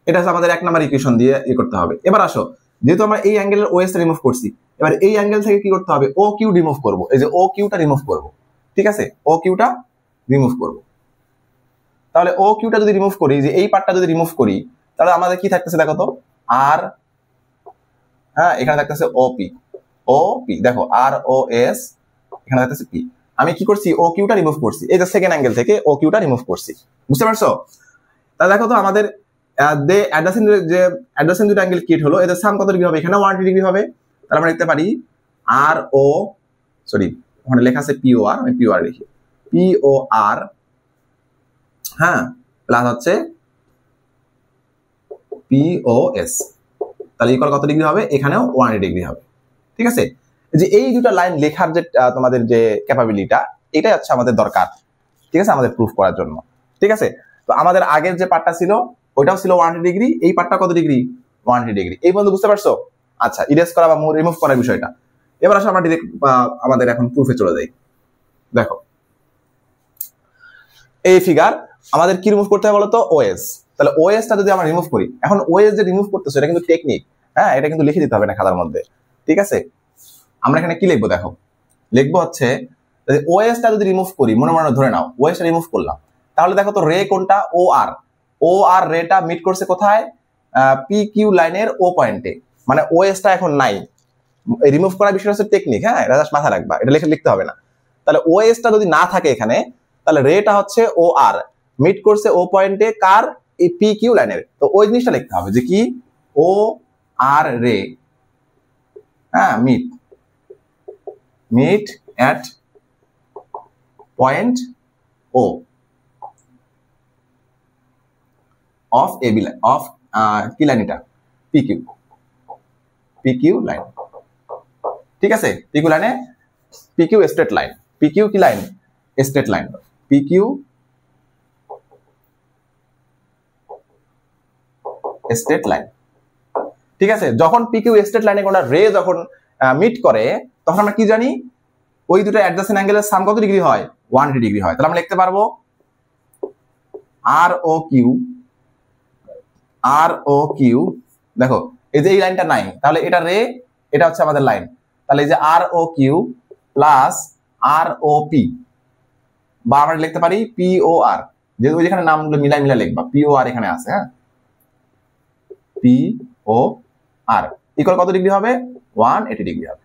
এটা হচ্ছে আমাদের 1 নাম্বার ইকুয়েশন দিয়ে করতে হবে। এবার আসো, যেহেতু আমরা এই অ্যাঙ্গেলের ওএসটা রিমুভ করছি, এবার এই অ্যাঙ্গেল থেকে কি করতে হবে, ও কিউ রিমুভ করব। এই যে ও কিউটা রিমুভ করব, ঠিক আছে? ও কিউটা রিমুভ করব। তাহলে ও কিউটা যদি রিমুভ করি, যে এই পার্টটা যদি রিমুভ করি, তাহলে আমাদের কি থাকতেছে দেখো তো, আর, হ্যাঁ, এখানে থাকতেছে ওপি, দেখো আর ও এস, এখানে থাকতেছে পি। আমি কি করছি, ও কিউটা রিমুভ করছি, এই যে সেকেন্ড অ্যাঙ্গেল থেকে ও কিউটা রিমুভ করছি। বুঝতে পারছো? তাহলে দেখো তো আমাদের অ্যাডজাসেন্ট দুটো অ্যাঙ্গেল ক্রিয়েট হলো, এদের সাম কত ডিগ্রি হবে? এখানে 180 ডিগ্রি হবে। তাহলে আমরা লিখতে পারি ওখানে লেখা আছে পিও আর, আমি পিও আর লিখি, পিও আর, হ্যাঁ, প্লাস হচ্ছে পিওএস। তাহলে ইকুয়াল কত ডিগ্রি হবে? এখানেও 180 ডিগ্রি হবে, ঠিক আছে? যে এই দুটো লাইন লেখার যে তোমাদের যে ক্যাপাবিলিটিটা, এটাই হচ্ছে আমাদের দরকার, ঠিক আছে, আমাদের প্রুফ করার জন্য, ঠিক আছে? তো আমাদের আগের যে পার্টটা ছিল ওইটাও ছিল 180 ডিগ্রি, এই পার্টটা কত ডিগ্রি? 180 ডিগ্রি। এই বন্ধু বুঝতে পারছো? আচ্ছা, ইরেজ করা বা রিমুভ করার বিষয়টা। এবার আসলে আমরা ডিরেক্ট আমাদের এখন প্রুফে চলে যাই। দেখো এই ফিগার আমাদের কি রিমুভ করতে হবে বলতো? ওএস। তাহলে ওএসটা যদি আমরা রিমুভ করি, এখন ওএস যে রিমুভ করতেছে এটা কিন্তু টেকনিক, হ্যাঁ, এটা কিন্তু লিখে দিতে হবে না খাতার মধ্যে, ঠিক আছে? আমরা এখানে কি লিখবো, দেখো লিখবো হচ্ছে ওএসটা যদি রিমুভ করি, মনে মনে ধরে নাও ওএসটা রিমুভ করলাম, তাহলে দেখো তো রে কোনটা? ও আর রেটা মিট করছে কোথায়? পি কিউ লাইনের ও পয়েন্টে, মানে ওএসটা এখন নাই। রিমুভ করার বিষয়টা হচ্ছে টেকনিক, হ্যাঁ, এটা জাস্ট মাথায় রাখবা, এটা লিখতে হবে না। তাহলে ওএসটা যদি না থাকে এখানে, তাহলে রেটা হচ্ছে ও আর মিট করছে ও পয়েন্টে, কার? এই পি কিউ লাইনের, তো ওই জিনিসটা লিখতে হবে যে কি ও আর রে, হ্যাঁ, meet at point O of A B line, of কি লাইন এটা, পি কিউ লাইন, ঠিক আছে। পি কিউ লাইনে, P Q straight line, P Q কি line, straight line, P Q straight line, ঠিক আছে। যখন পি কিউ স্ট্রেট লাইনে কোনটা রে যখন মিট করে তখন আমরা কি জানি, ওই দুটো অ্যাডজাসেন্ট অ্যাঙ্গেলের সাম কত ডিগ্রি হয়, 180 ডিগ্রি হয়। তাহলে আমরা লিখতে পারবো আর ও কিউ, দেখো এই যে এই লাইনটা নাই, তাহলে এটা রে, এটা হচ্ছে আমাদের লাইন, তাহলে এই যে আর ও কিউ প্লাস আর ও পি, বা আমরা লিখতে পারি পি ও আর, যেহেতু যেখানে নামগুলো মিলাই লিখবা, পি ও আর এখানে আছে, হ্যাঁ, পি ও আর ইকুয়াল কত ডিগ্রি হবে, 180 ডিগ্রি হবে।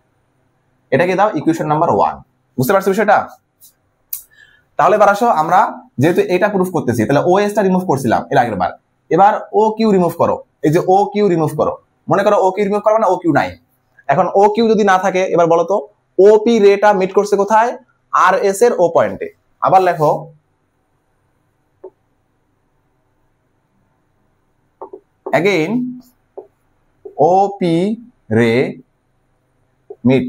এটাকে দাও ইকুয়েশন নাম্বার 1। বুঝতে পারছো বিষয়টা? তাহলে এবার আসো, আমরা যেহেতু এটা প্রুফ করতেছি, তাহলে ও এস টা রিমুভ করছিলাম এর আগের বার, এবার ও কিউ রিমুভ করো। এই যে ও কিউ রিমুভ করো, মনে করো ও কিউ রিমুভ করবে না, ও কিউ নাই। এখন ও কিউ যদি না থাকে, এবার বলো তো ও পি রেটা মিট করছে কোথায়, আর এস এর ও পয়েন্টে। আবার লেখো again OP ray meet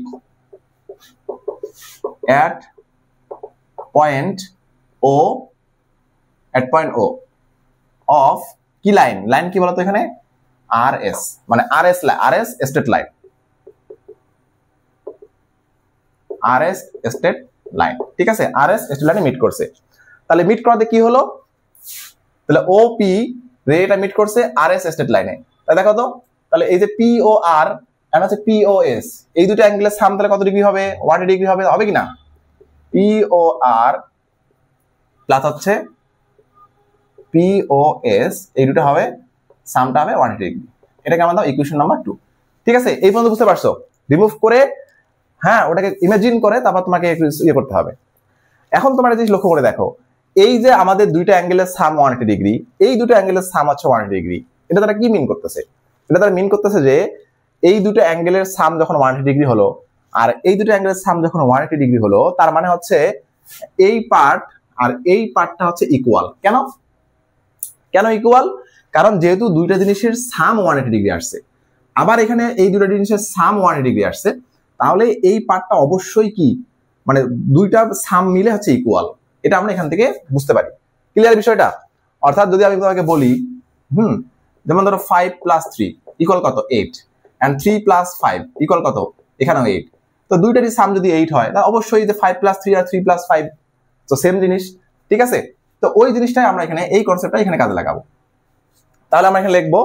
at point O of কি লাইন, লাইন কি বলতো এখানে, RS, মানে RS straight line, RS straight line, ঠিক আছে। RS স্ট্রেট লাইনে মিট করছে, তাহলে মিট করাতে কি হলো, তাহলে OP রেটা মিট করছে RS স্ট্রেট লাইনে, তাই দেখো তো, তাহলে এই যে POR আর হচ্ছে POS, এই দুটো অ্যাঙ্গেলের সাম তাহলে কত ডিগ্রি হবে, 180 ডিগ্রি হবে, হবে কি না? POR প্লাস হচ্ছে POS, এই দুটো হবে সামটা হবে 180 ডিগ্রি। এটাকে আমরা দাও ইকুয়েশন নাম্বার 2, ঠিক আছে। এই পর্যন্ত বুঝতে পারছো? রিমুভ করে, হ্যাঁ, ওটাকে ইমাজিন করে তারপর তোমাকে ইয়ে করতে হবে। এখন তোমরা জিনিস লক্ষ্য করে দেখো, এই যে আমাদের দুইটা অ্যাঙ্গেলের সাম 180 ডিগ্রি, এই দুটো অ্যাঙ্গেলের সাম হচ্ছে 180 ডিগ্রি, এটা তারা কি মিন করতেছে, এটা তারা মিন করতেছে যে এই দুটো অ্যাঙ্গেলের সাম যখন 180 ডিগ্রি হলো আর এই দুটো অ্যাঙ্গেলের সাম যখন 180 ডিগ্রি হলো, তার মানে হচ্ছে এই পার্ট আর এই পার্টটা হচ্ছে ইকুয়াল। কেন ইকুয়াল? কারণ যেহেতু দুইটা জিনিসের সাম 180 ডিগ্রি আসছে, আবার এখানে এই দুটো জিনিসের সাম 180 ডিগ্রি আসছে, তাহলে এই পার্টটা অবশ্যই কি, মানে দুইটা সাম মিলে হচ্ছে ইকুয়াল। এটা আমরা এখান থেকে বুঝতে পারি। ক্লিয়ার বিষয়টা? অর্থাৎ যদি আমি তোমাকে বলি, যেমন ধরো 5 + 3 ইকুয়াল কত, 8, and 3 + 5 ইকুয়াল কত, এখানেও 8, তো দুইটারই সাম যদি 8 হয়, তাহলে অবশ্যই যে 5 + 3 আর 3 + 5 তো সেম জিনিস, ঠিক আছে। তো ওই জিনিসটাই আমরা এখানে, এই কনসেপ্টটা এখানে কাজে লাগাবো। তাহলে আমরা এখানে লিখবো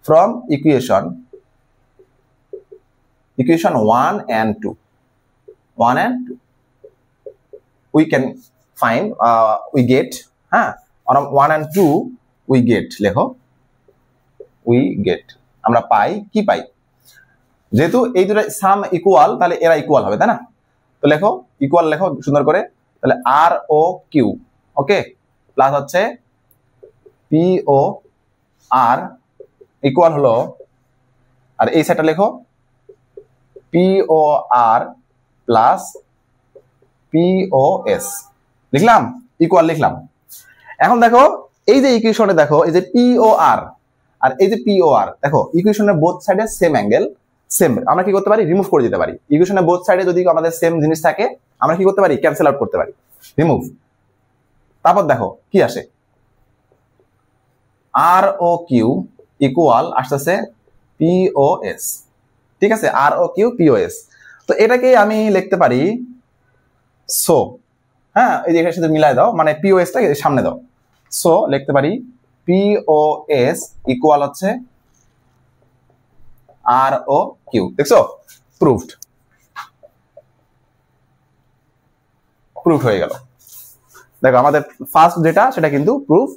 from equation 1 and 2 we can find we get, হ্যাঁ, 1 and 2 we get, লেখো we get, আমরা পাই কি, পাই যেহেতু এই দুটো সাম ইকুয়াল, তাহলে এরা ইকুয়াল হবে, তাই না? তো লেখো ইকুয়াল, লেখো সুন্দর করে, তাহলে আর ও কিউ, ওকে, প্লাস হচ্ছে পি ও আর ইকুয়াল হলো, আর এই সাইডটা লেখো POR প্লাস POS, লিখলাম, ইকুয়াল লিখলাম। এখন দেখো এই যে ইকুয়েশনে দেখো, এই যে POR আর এই যে POR, দেখো ইকুয়েশনের বোথ সাইডে সেম অ্যাঙ্গেল, সেম, আমরা কি করতে পারি, রিমুভ করে দিতে পারি। ইকুয়েশনের বোথ সাইডে যদি আমাদের সেম জিনিস থাকে, আমরা কি করতে পারি, ক্যান্সেল আউট করতে পারি, রিমুভ। তারপর দেখো কি আসে, আর ও কিউ ইকুয়াল আসতেছে POS, ঠিক আছে, আর ও কিউ POS। তো এটাকে আমি লিখতে পারি সো, হ্যাঁ, এই যে এখানে সাথে মিলাই দাও, মানে POS টা সামনে দাও, সো লিখতে পারি POS ইকুয়াল হচ্ছে আর ও কিউ। দেখছো, প্রুফড হয়ে গেল। দেখো আমাদের ফার্স্ট যেটা, সেটা কিন্তু প্রুফ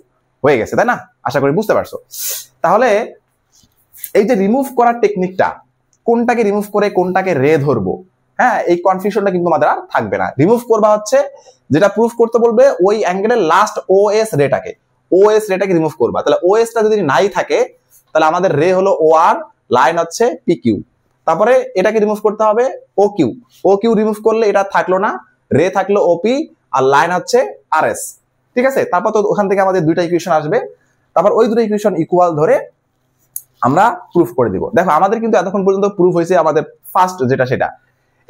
হয়ে গেছে, তাই না? আশা করি বুঝতে পারছো। তাহলে এই যে রিমুভ করার টেকনিকটা, কোনটাকে রিমুভ করে কোনটাকে রে ধরবো, হ্যাঁ, এই কনফিউশনটা কিন্তু আমাদের আর থাকবে না। রিমুভ করবা হচ্ছে যেটা প্রুফ করতে বলবে ওই অ্যাঙ্গেলের লাস্ট ওএস রেটাকে, ওএস রেটাকে রিমুভ করবা। তাহলে ওএসটা যদি নাই থাকে তাহলে আমাদের রে হলো ওআর, লাইন হচ্ছে পিকিউ, তারপরে এটাকে রিমুভ করতে হবে O Q, O Q remove করলে এটা থাকলো না, রে থাকলো ওপি, আর লাইন হচ্ছে আরএস। ঠিক আছে, তারপর তো ওখান থেকে আমাদের দুইটা ইকুয়েশন আসবে, তারপর ওই দুটো ইকুয়েশন ইকুয়াল ধরে আমরা প্রুফ করে দিব। দেখো আমাদের কিন্তু এতক্ষণ পর্যন্ত প্রুফ হয়েছে আমাদের ফার্স্ট যেটা সেটা।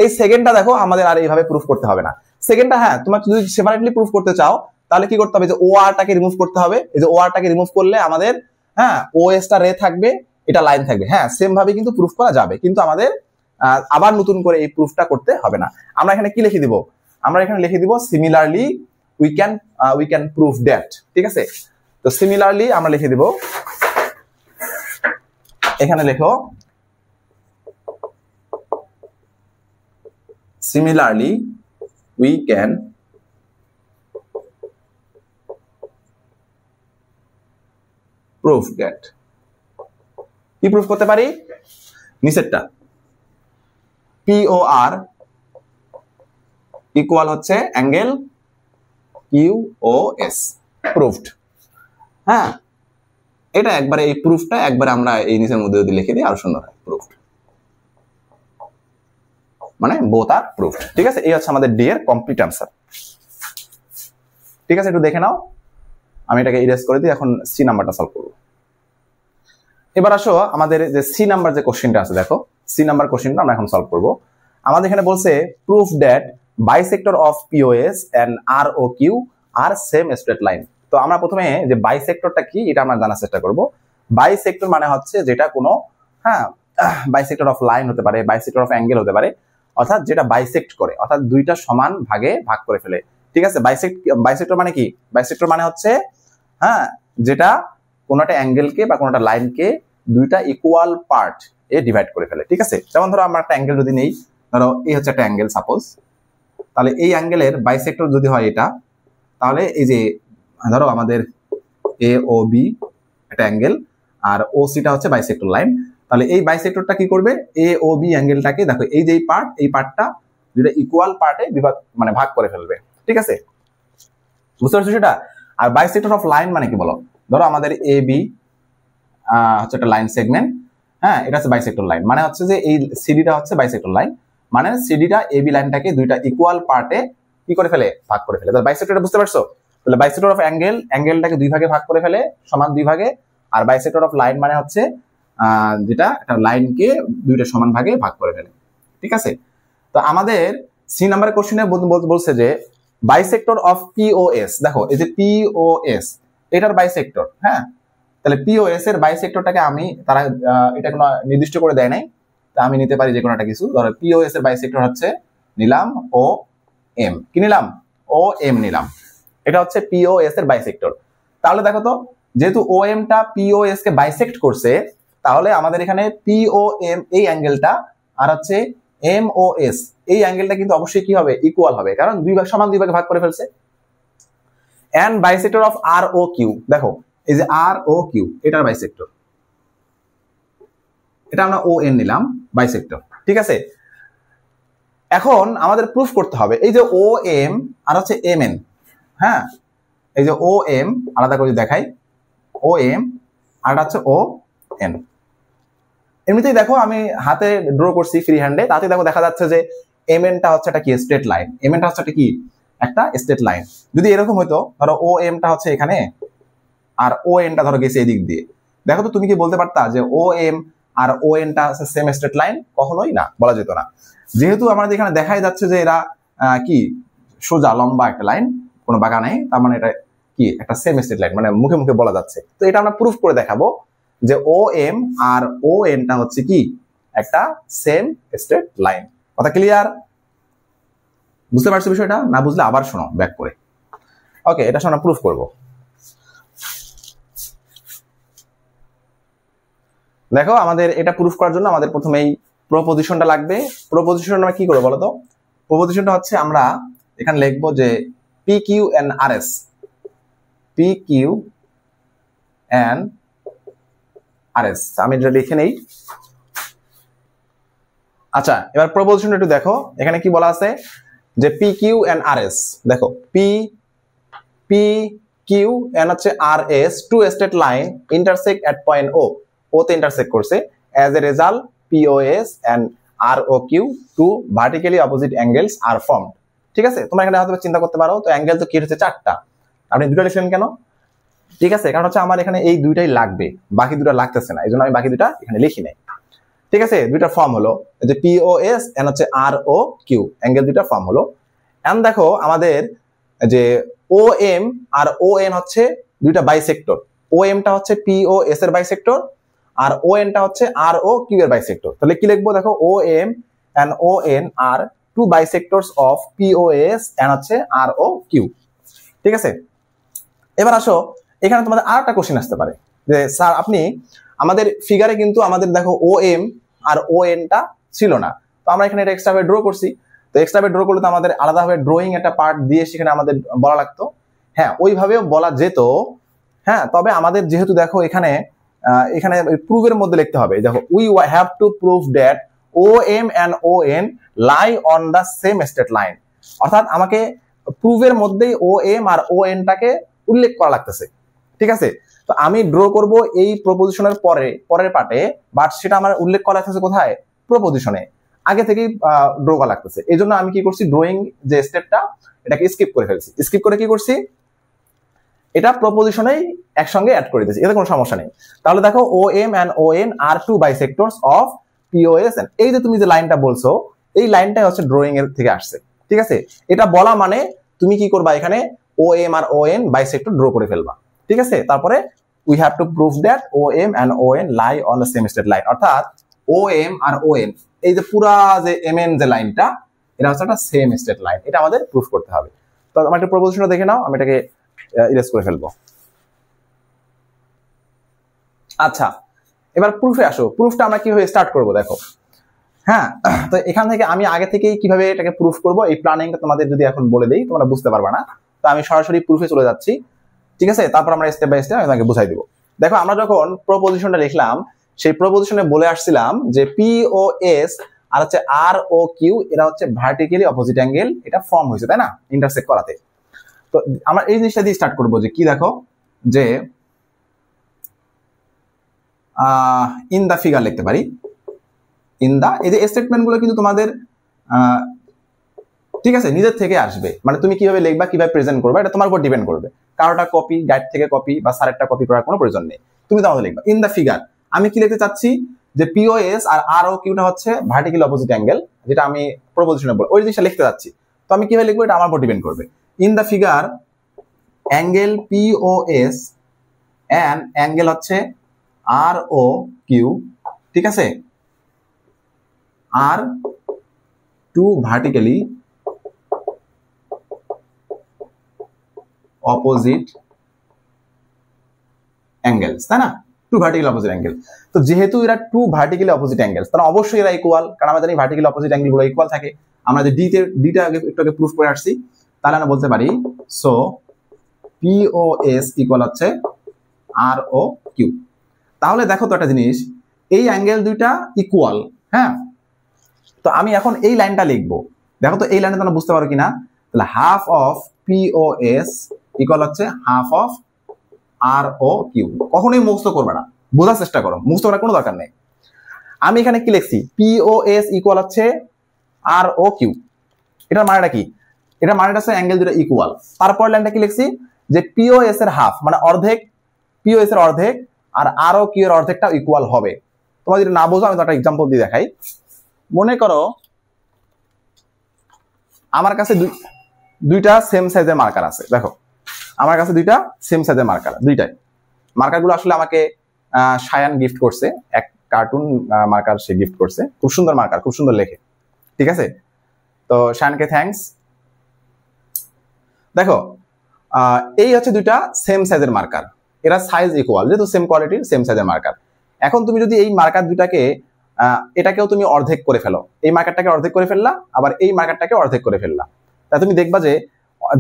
এই সেকেন্ডটা দেখো আমাদের আর এইভাবে প্রুফ করতে হবে না। সেকেন্ডটা হ্যাঁ, তোমার যদি সেপারেটলি প্রুফ করতে চাও তাহলে কি করতে হবে, যে ও আরটাকে রিমুভ করতে হবে। এই যে ও আরটাকে রিমুভ করলে আমাদের হ্যাঁ ওএস টা রে থাকবে, এটা লাইন থাকবে। হ্যাঁ, সেম ভাবে কিন্তু প্রুফ করা যাবে, কিন্তু আমাদের আবার নতুন করে এই প্রুফটা করতে হবে না। আমরা এখানে কি লিখে দিব, আমরা এখানে লিখে দিব similarly we can proof that. ঠিক আছে, তো সিমিলারলি আমরা লিখে দিব, এখানে লেখো similarly we can prove that। কি প্রুফ করতে পারি, নিচেরটা POR ইকুয়াল হচ্ছে অ্যাঙ্গেল QOS, প্রুফড। হ্যাঁ, এটা একবারে এই প্রুফটা একবারে আমরা এই নিচের মধ্যে যদি লিখে দিই আরো সুন্দর হয়, প্রুফড মানে বোথ আর প্রুফড। ঠিক আছে, এই হচ্ছে আমাদের ডি এর কমপ্লিট অ্যান্সার। ঠিক আছে, একটু দেখে নাও, আমি এটাকে ইরেজ করে দিই, এখন সি নাম্বারটা সলভ করব। এবার আসো আমাদের যে সি নাম্বার যে কোশ্চেনটা আছে, দেখো সি নাম্বার কোশ্চেনটা আমরা এখন সলভ করব। আমাদের এখানে বলছে proof that bisector of POS and R O Q are same straight line. তো আমরা প্রথমে যে বাইসেক্টরটা কি এটা আমরা জানার চেষ্টা করব। বাইসেক্টর মানে হচ্ছে যেটা কোনো হ্যাঁ বাইসেক্টর অফ লাইন হতে পারে, বাইসেক্টর অফ অ্যাঙ্গেল হতে পারে, অর্থাৎ যেটা বাইসেক্ট করে, অর্থাৎ দুইটা সমান ভাগে ভাগ করে ফেলে। ঠিক আছে, বাইসেক্টর মানে কি, বাইসেক্টর মানে হচ্ছে হ্যাঁ যেটা কোনো একটা অ্যাঙ্গেলকে বা কোনো একটা লাইনকে দুইটা ইকুয়াল পার্ট এ ডিভাইড করে ফেলে। ঠিক আছে, যেমন ধরো আমরা একটা অ্যাঙ্গেল যদি নেই, ধরো এই হচ্ছে একটা অ্যাঙ্গেল সাপোজ, তাহলে এই অ্যাঙ্গেলের বাইসেক্টর যদি হয় এটা, তাহলে এই যে ধরো আমাদের এ ও বি একটা অ্যাঙ্গেল আর ও সিটা হচ্ছে বাইসেক্টর লাইন, তাহলে এই বাইসেক্টরটা কি করবে, এ ও বি অ্যাঙ্গেলটাকে দেখো এই যে পার্ট, এই পার্টটা দুইটা ইকুয়াল পার্টে বিভাগ মানে ভাগ করে ফেলবে। ঠিক আছে, বুঝতে পারছো সেটা। আর বাইসেক্টর অফ লাইন মানে কি বলো, ধরো আমাদের এ বি হচ্ছে একটা লাইন সেগমেন্ট, হ্যাঁ এটা হচ্ছে বাইসেক্টর লাইন, মানে হচ্ছে যে এই সিডিটা হচ্ছে বাইসেক্টর লাইন, মানে সিডিটা এ বি লাইনটাকে দুইটা ইকুয়াল পার্টে কি করে ফেলে, ভাগ করে ফেলে। তাহলে বাইসেক্টরটা বুঝতে পারছো, তাহলে বাইসেক্টর অফ অ্যাঙ্গেল, অ্যাঙ্গেলটাকে দুই ভাগে ভাগ করে ফেলে, সমান দুই ভাগে। আর বাইসেক্টর অফ লাইন মানে হচ্ছে যেটা একটা লাইনকে দুইটা সমান ভাগে ভাগ করে ফেলে। ঠিক আছে, তো আমাদের সি নাম্বার কোশ্চেনে বলছে যে বাইসেক্টর অফ পিওএস, দেখো এই যে পিওএস এটার বাইসেক্টর, হ্যাঁ তাহলে পিওএস এর বাইসেক্টরটাকে আমি তারা এটা কোনো নির্দিষ্ট করে দেয় নাই, তা আমি নিতে পারি যে কোনো একটা কিছু। ধরো পিওএস এর বাইসেক্টর হচ্ছে নিলাম ও এম, কি নিলাম, ও এম নিলাম, এটা হচ্ছে পিওএস এর বাইসেক্টর। তাহলে দেখো তো যেহেতু ও এমটা পিওএস কে বাইসেক্ট করছে, তাহলে আমাদের এখানে পিওএম এই অ্যাঙ্গেলটা আর হচ্ছে এমওএস এই অ্যাঙ্গেলটা কিন্তু অবশ্যই কি হবে, ইকুয়াল হবে, কারণ দুই ভাগ সমান দুই ভাগে ভাগ করে ফেলছে। And bisector of R O Q, দেখো এই যে আর ও কিউ এটার বাইসেক্টর, এটা আমরা ও এন নিলাম বাইসেক্টর। ঠিক আছে, এখন আমাদের প্রুফ করতে হবে এই যে ও এম আর হচ্ছে এম এন, হ্যাঁ এই যে ও এম আলাদা করে দেখাই, ও এম আর হচ্ছে ও এন। এমনিতেই দেখো আমি হাতে ড্র করছি ফ্রি হ্যান্ডে, তাতে দেখো দেখা যাচ্ছে যে এম এনটা হচ্ছে একটা কি স্ট্রেট লাইন, এম এনটা হচ্ছে একটা কি একটা স্ট্রেট লাইন। যদি এরকম হতো ধরো ও এমটা হচ্ছে এখানে আর ও এনটা ধরো গেছে এদিক দিয়ে, দেখো তো তুমি কি বলতে পারতা যে ও এম আর ও এনটা হচ্ছে সেম স্ট্রেট লাইন? কখনোই না, বলা যেত না। যেহেতু আমাদের এখানে দেখাই যাচ্ছে যে এরা কি সোজা লম্বা একটা লাইন, কোনো বাঁকা নেই, তার মানে এটা কি একটা সেম স্ট্রেট লাইন, মানে মুখে মুখে বলা যাচ্ছে। তো এটা আমরা প্রুফ করে দেখাবো যে ও এম আর ও এনটা হচ্ছে কি একটা সেম স্ট্রেট লাইন। কথা ক্লিয়ার? বুঝতে পারছো বিষয়টা? না বুঝলে আবার শোনো ব্যাক করে। ওকে, এটা আমরা প্রুফ করব। দেখো আমাদের এটা প্রুফ করার জন্য আমাদের প্রথমেই প্রপোজিশনটা লাগবে। প্রপোজিশন আমরা কি করব বলো তো? প্রপোজিশনটা হচ্ছে আমরা এখানে লিখবো যে P Q and R S, P Q and R S. আমি এটা লিখে নেই। আচ্ছা, এবার প্রপোজিশনটা একটু দেখো, এখানে কি বলা আছে যে P Q and R S. দেখো পি কিউ এন্ড হচ্ছে R S two straight line intersect at point O, O তে ইন্টারসেক্ট করছে। As a result POS and R O Q two vertically opposite angles are formed. ঠিক আছে, তোমরা এখানে হয়তো চিন্তা করতে পারো তো অ্যাঙ্গেল তো কি হচ্ছে চারটা, আপনি দুটো লিখলেন কেন? ঠিক আছে, কারণ হচ্ছে আমার এখানে এই দুইটাই লাগবে, বাকি দুটো লাগতেছে না, এই জন্য আমি বাকি দুটা এখানে লিখি নাই। ঠিক আছে, দুইটা ফর্ম হলো যে পিওএস এন্ড হচ্ছে আর ও কিউ, অ্যাঙ্গেল দুইটা ফর্ম হলো। এন্ড দেখো আমাদের যে ও এম আর ও এন হচ্ছে দুইটা বাইসেক্টর। ও এমটা হচ্ছে পিওএস এর বাইসেক্টর, আর ও এনটা হচ্ছে আর ও কিউ এর বাইসেক্টর। তাহলে কি লিখবো? দেখো O M and O N are two bisectors of POS and হচ্ছে আর ও কিউ। ঠিক আছে, এবার আসো এখানে তোমাদের আর একটা কোশ্চেন আসতে পারে যে স্যার আপনি আমাদের ফিগারে কিন্তু আমাদের দেখো ও এম আর ও এনটা ছিল না, তো আমরা এখানে এটা এক্সট্রা ভাবে ড্র করছি। তো এক্সট্রা ভাবে ড্র করলে তো আমাদের আলাদাভাবে ড্রয়িং একটা পার্ট দিয়ে সেখানে আমাদের বলা লাগতো। হ্যাঁ, ওইভাবেও বলা যেত। হ্যাঁ, তবে আমাদের যেহেতু দেখো এখানে এখানে প্রুফের মধ্যে লিখতে হবে, দেখো we have to prove that O M and O N lie on the same straight line. অর্থাৎ আমাকে প্রুফের মধ্যেই ও এম আর ও এনটাকে উল্লেখ করা লাগতেছে। ঠিক আছে, তো আমি ড্র করব এই প্রপোজিশনের পরের পার্টে, বাট সেটা আমার উল্লেখ করা লাগতেছে কোথায়? প্রপোজিশনে, আগে থেকেই ড্র করা লাগতেছে। এই জন্য আমি কি করছি, ড্রয়িং যে স্টেপটা এটাকে স্কিপ করে ফেলছি। স্কিপ করে কি করছি, এটা প্রপোজিশনেই একসঙ্গে অ্যাড করে দিয়েছি, এতে কোনো সমস্যা নেই। তাহলে দেখো O M and O N are two bisectors of POS. এই যে তুমি যে লাইনটা বলছো, এই লাইনটাই হচ্ছে ড্রয়িং এর থেকে আসছে। ঠিক আছে, এটা বলা মানে তুমি কি করবা, এখানে ও এম আর ও এন বাইসেক্টর ড্র করে ফেলবা। ঠিক আছে, তারপরে we have to prove that O M and O N lie on the same straight line. অর্থাৎ ও এম আর ও এন, এই যে পুরা যে এম এন যে লাইনটা, এটা হচ্ছে একটা সেম স্ট্রেট লাইন, এটা আমাদের প্রুফ করতে হবে। তো আমার একটা প্রপোজিশনটা দেখে নাও, আমি এটাকে ইরেজ করে ফেলবো। আচ্ছা, এবার প্রুফে আসো। প্রুফটা আমরা কিভাবে স্টার্ট করব দেখো। হ্যাঁ, তো এখান থেকে আমি আগে থেকেই কিভাবে এটাকে প্রুফ করব এই প্ল্যানিংটা তোমাদের যদি এখন বলে দেই তোমরা বুঝতে পারবে না, তো আমি সরাসরি প্রুফে চলে যাচ্ছি। ঠিক আছে, তারপর আমরা স্টেপ বাই স্টেপ আমি তোমাকে বুঝাই দিব। দেখো আমরা যখন প্রপোজিশনটা লিখলাম, সেই প্রপোজিশনে বলে আসছিলাম যে পিওএস আর হচ্ছে আর ও কিউ এরা হচ্ছে ভার্টিক্যালি অপোজিট অ্যাঙ্গেল, এটা ফর্ম হয়েছে তাই না, ইন্টারসেক্ট করাতে। তো আমরা এই জিনিসটা দিয়ে স্টার্ট করবো যে কি, দেখো যে ইন দা ফিগার লিখতে পারি। ইন দা, এই যে স্টেটমেন্ট গুলো কিন্তু তোমাদের ঠিক আছে নিজের থেকে আসবে, মানে তুমি কিভাবে লিখবা, কিভাবে প্রেজেন্ট করবা, এটা তোমার উপর ডিপেন্ড করবে। কারোটা কপি, গাইড থেকে কপি বা স্যারেরটা কপি করার কোনো প্রয়োজন নেই, তুমি তো আমাদের লিখবা। ইন দা ফিগার আমি কি লিখতে চাচ্ছি, যে পিওএস আর আর ও কিউটা হচ্ছে ভার্টিক্যাল অপোজিট অ্যাঙ্গেল, যেটা আমি প্রপোজিশনে বলি, ওই জিনিসটা লিখতে চাচ্ছি। তো আমি কিভাবে লিখবো, এটা আমার উপর ডিপেন্ড করবে। In the figure angle POS and angle হচ্ছে আর ও কিউ, ঠিক আছে, আর টু ভার্টিক্যালি অপোজিট অ্যাঙ্গেলস, তাই না? Two vertical opposite angle. তো যেহেতু এরা টু ভার্টিক্যালি অপোজিট অ্যাঙ্গেলস, তাহলে অবশ্যই এরা ইকুয়াল, কারণ আমরা জানি ভার্টিক্যাল অপোজিট অ্যাঙ্গেল গুলো ইকুয়াল থাকে। আমরা যে ডিটা একটু আগে প্রুফ করে আসছি, তাহলে আমরা বলতে পারি সো পিওএস ইকুয়াল হচ্ছে আর ও কিউ। তাহলে দেখো তো একটা জিনিস, এই অ্যাঙ্গেল দুইটা ইকুয়াল। হ্যাঁ, তো আমি এখন এই লাইনটা লিখবো। দেখো তো এই লাইনটা তোমরা বুঝতে পারো কিনা। তাহলে হাফ অফ পিওএস ইকুয়াল হচ্ছে half of R O Q. কখনোই মুখস্থ করবে না, বোঝার চেষ্টা করো, মুখস্থ করার কোনো দরকার নেই। আমি এখানে কি লিখছি, পিওএস ইকুয়াল হচ্ছে আর ও কিউ। এটার মানেটা কি, এটা মানেটা হচ্ছে অ্যাঙ্গেল দুটো ইকুয়াল। তারপর লাইনটা কি লিখছি, যে পিওএস এর হাফ মানে অর্ধেক, পিওএস এর অর্ধেক আর ও কিউ এর অর্ধেকটা ইকুয়াল হবে। তোমরা যদি না বোঝো আমি তো একটা এক্সাম্পল দিয়ে দেখাই। মনে করো আমার কাছে দুইটা সেম সাইজের মার্কার আছে। দেখো আমার কাছে দুইটা সেম সাইজের মার্কার, দুইটাই মার্কারগুলো আসলে আমাকে সায়ান গিফট করছে, এক কার্টুন মার্কার সে গিফট করছে, খুব সুন্দর মার্কার, খুব সুন্দর লেখে। ঠিক আছে, তো সায়ানকে থ্যাঙ্কস। দেখো এই হচ্ছে দুইটা সেম সাইজের মার্কার, এরা সাইজ ইকুয়াল, যেহেতু সেম কোয়ালিটির সেম সাইজের মার্কার। এখন তুমি যদি এই মার্কার দুটাকে এটাকেও তুমি অর্ধেক করে ফেলো, এই মার্কারটাকে অর্ধেক করে ফেললা, আবার এই মার্কারটাকে অর্ধেক করে ফেললা, তা তুমি দেখবা যে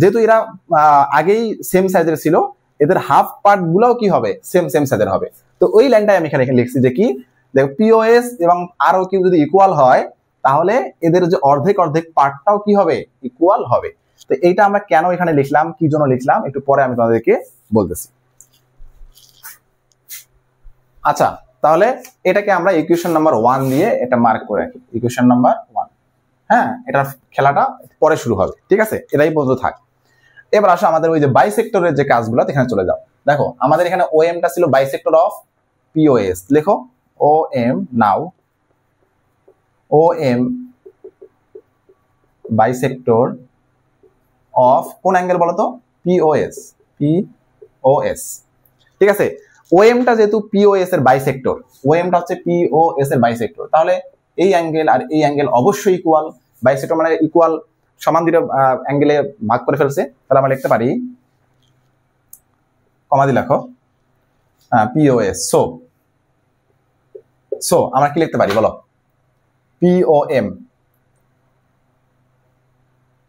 যেহেতু এরা আগেই সেম সাইজের ছিল, এদের হাফ পার্ট গুলাও কি হবে, সেম সেম সাইজের হবে। তো ওই লাইনটাই আমি এখানে লিখছি যে কি, দেখো পিওএস এবং আর ও কিউ যদি ইকুয়াল হয়, তাহলে এদের যে অর্ধেক অর্ধেক পার্টটাও কি হবে, ইকুয়াল হবে। তো এইটা আমরা কেন এখানে লিখলাম, কি জন্য লিখলাম, একটু পরে আমি তোমাদেরকে বলতেছি। আচ্ছা, তাহলে এটাকে আমরা ইকুয়েশন নাম্বার 1 দিয়ে এটা মার্ক করে রাখি, ইকুয়েশন নাম্বার 1। হ্যাঁ, এটার খেলাটা পরে শুরু হবে, ঠিক আছে, এটাই পর্যন্ত থাক। এবার আসো আমাদের ওই যে বাইসেক্টরের যে কাজগুলো, এখানে চলে যাও। দেখো আমাদের এখানে ওএমটা ছিল বাইসেক্টর অফ পিওএস, লেখো OM now, OM bisector of কোন অ্যাঙ্গেল বলো তো, পিওএস, পিওএস, ঠিক আছে। ওএমটা যেহেতু পিওএস এর বাইসেক্টর, ওএমটা হচ্ছে পিওএস এর বাইসেক্টর, তাহলে এই অ্যাঙ্গেল আর এই অ্যাঙ্গেল অবশ্যই ইকুয়াল। বাইসেক্টর মানে ইকুয়াল, সমান দুটো অ্যাঙ্গেলে ভাগ করে ফেলছে। তাহলে আমরা লিখতে পারি, কমা দিয়ে লেখো পিওএস, সো আমরা কি লিখতে পারি বলো, পিওএম,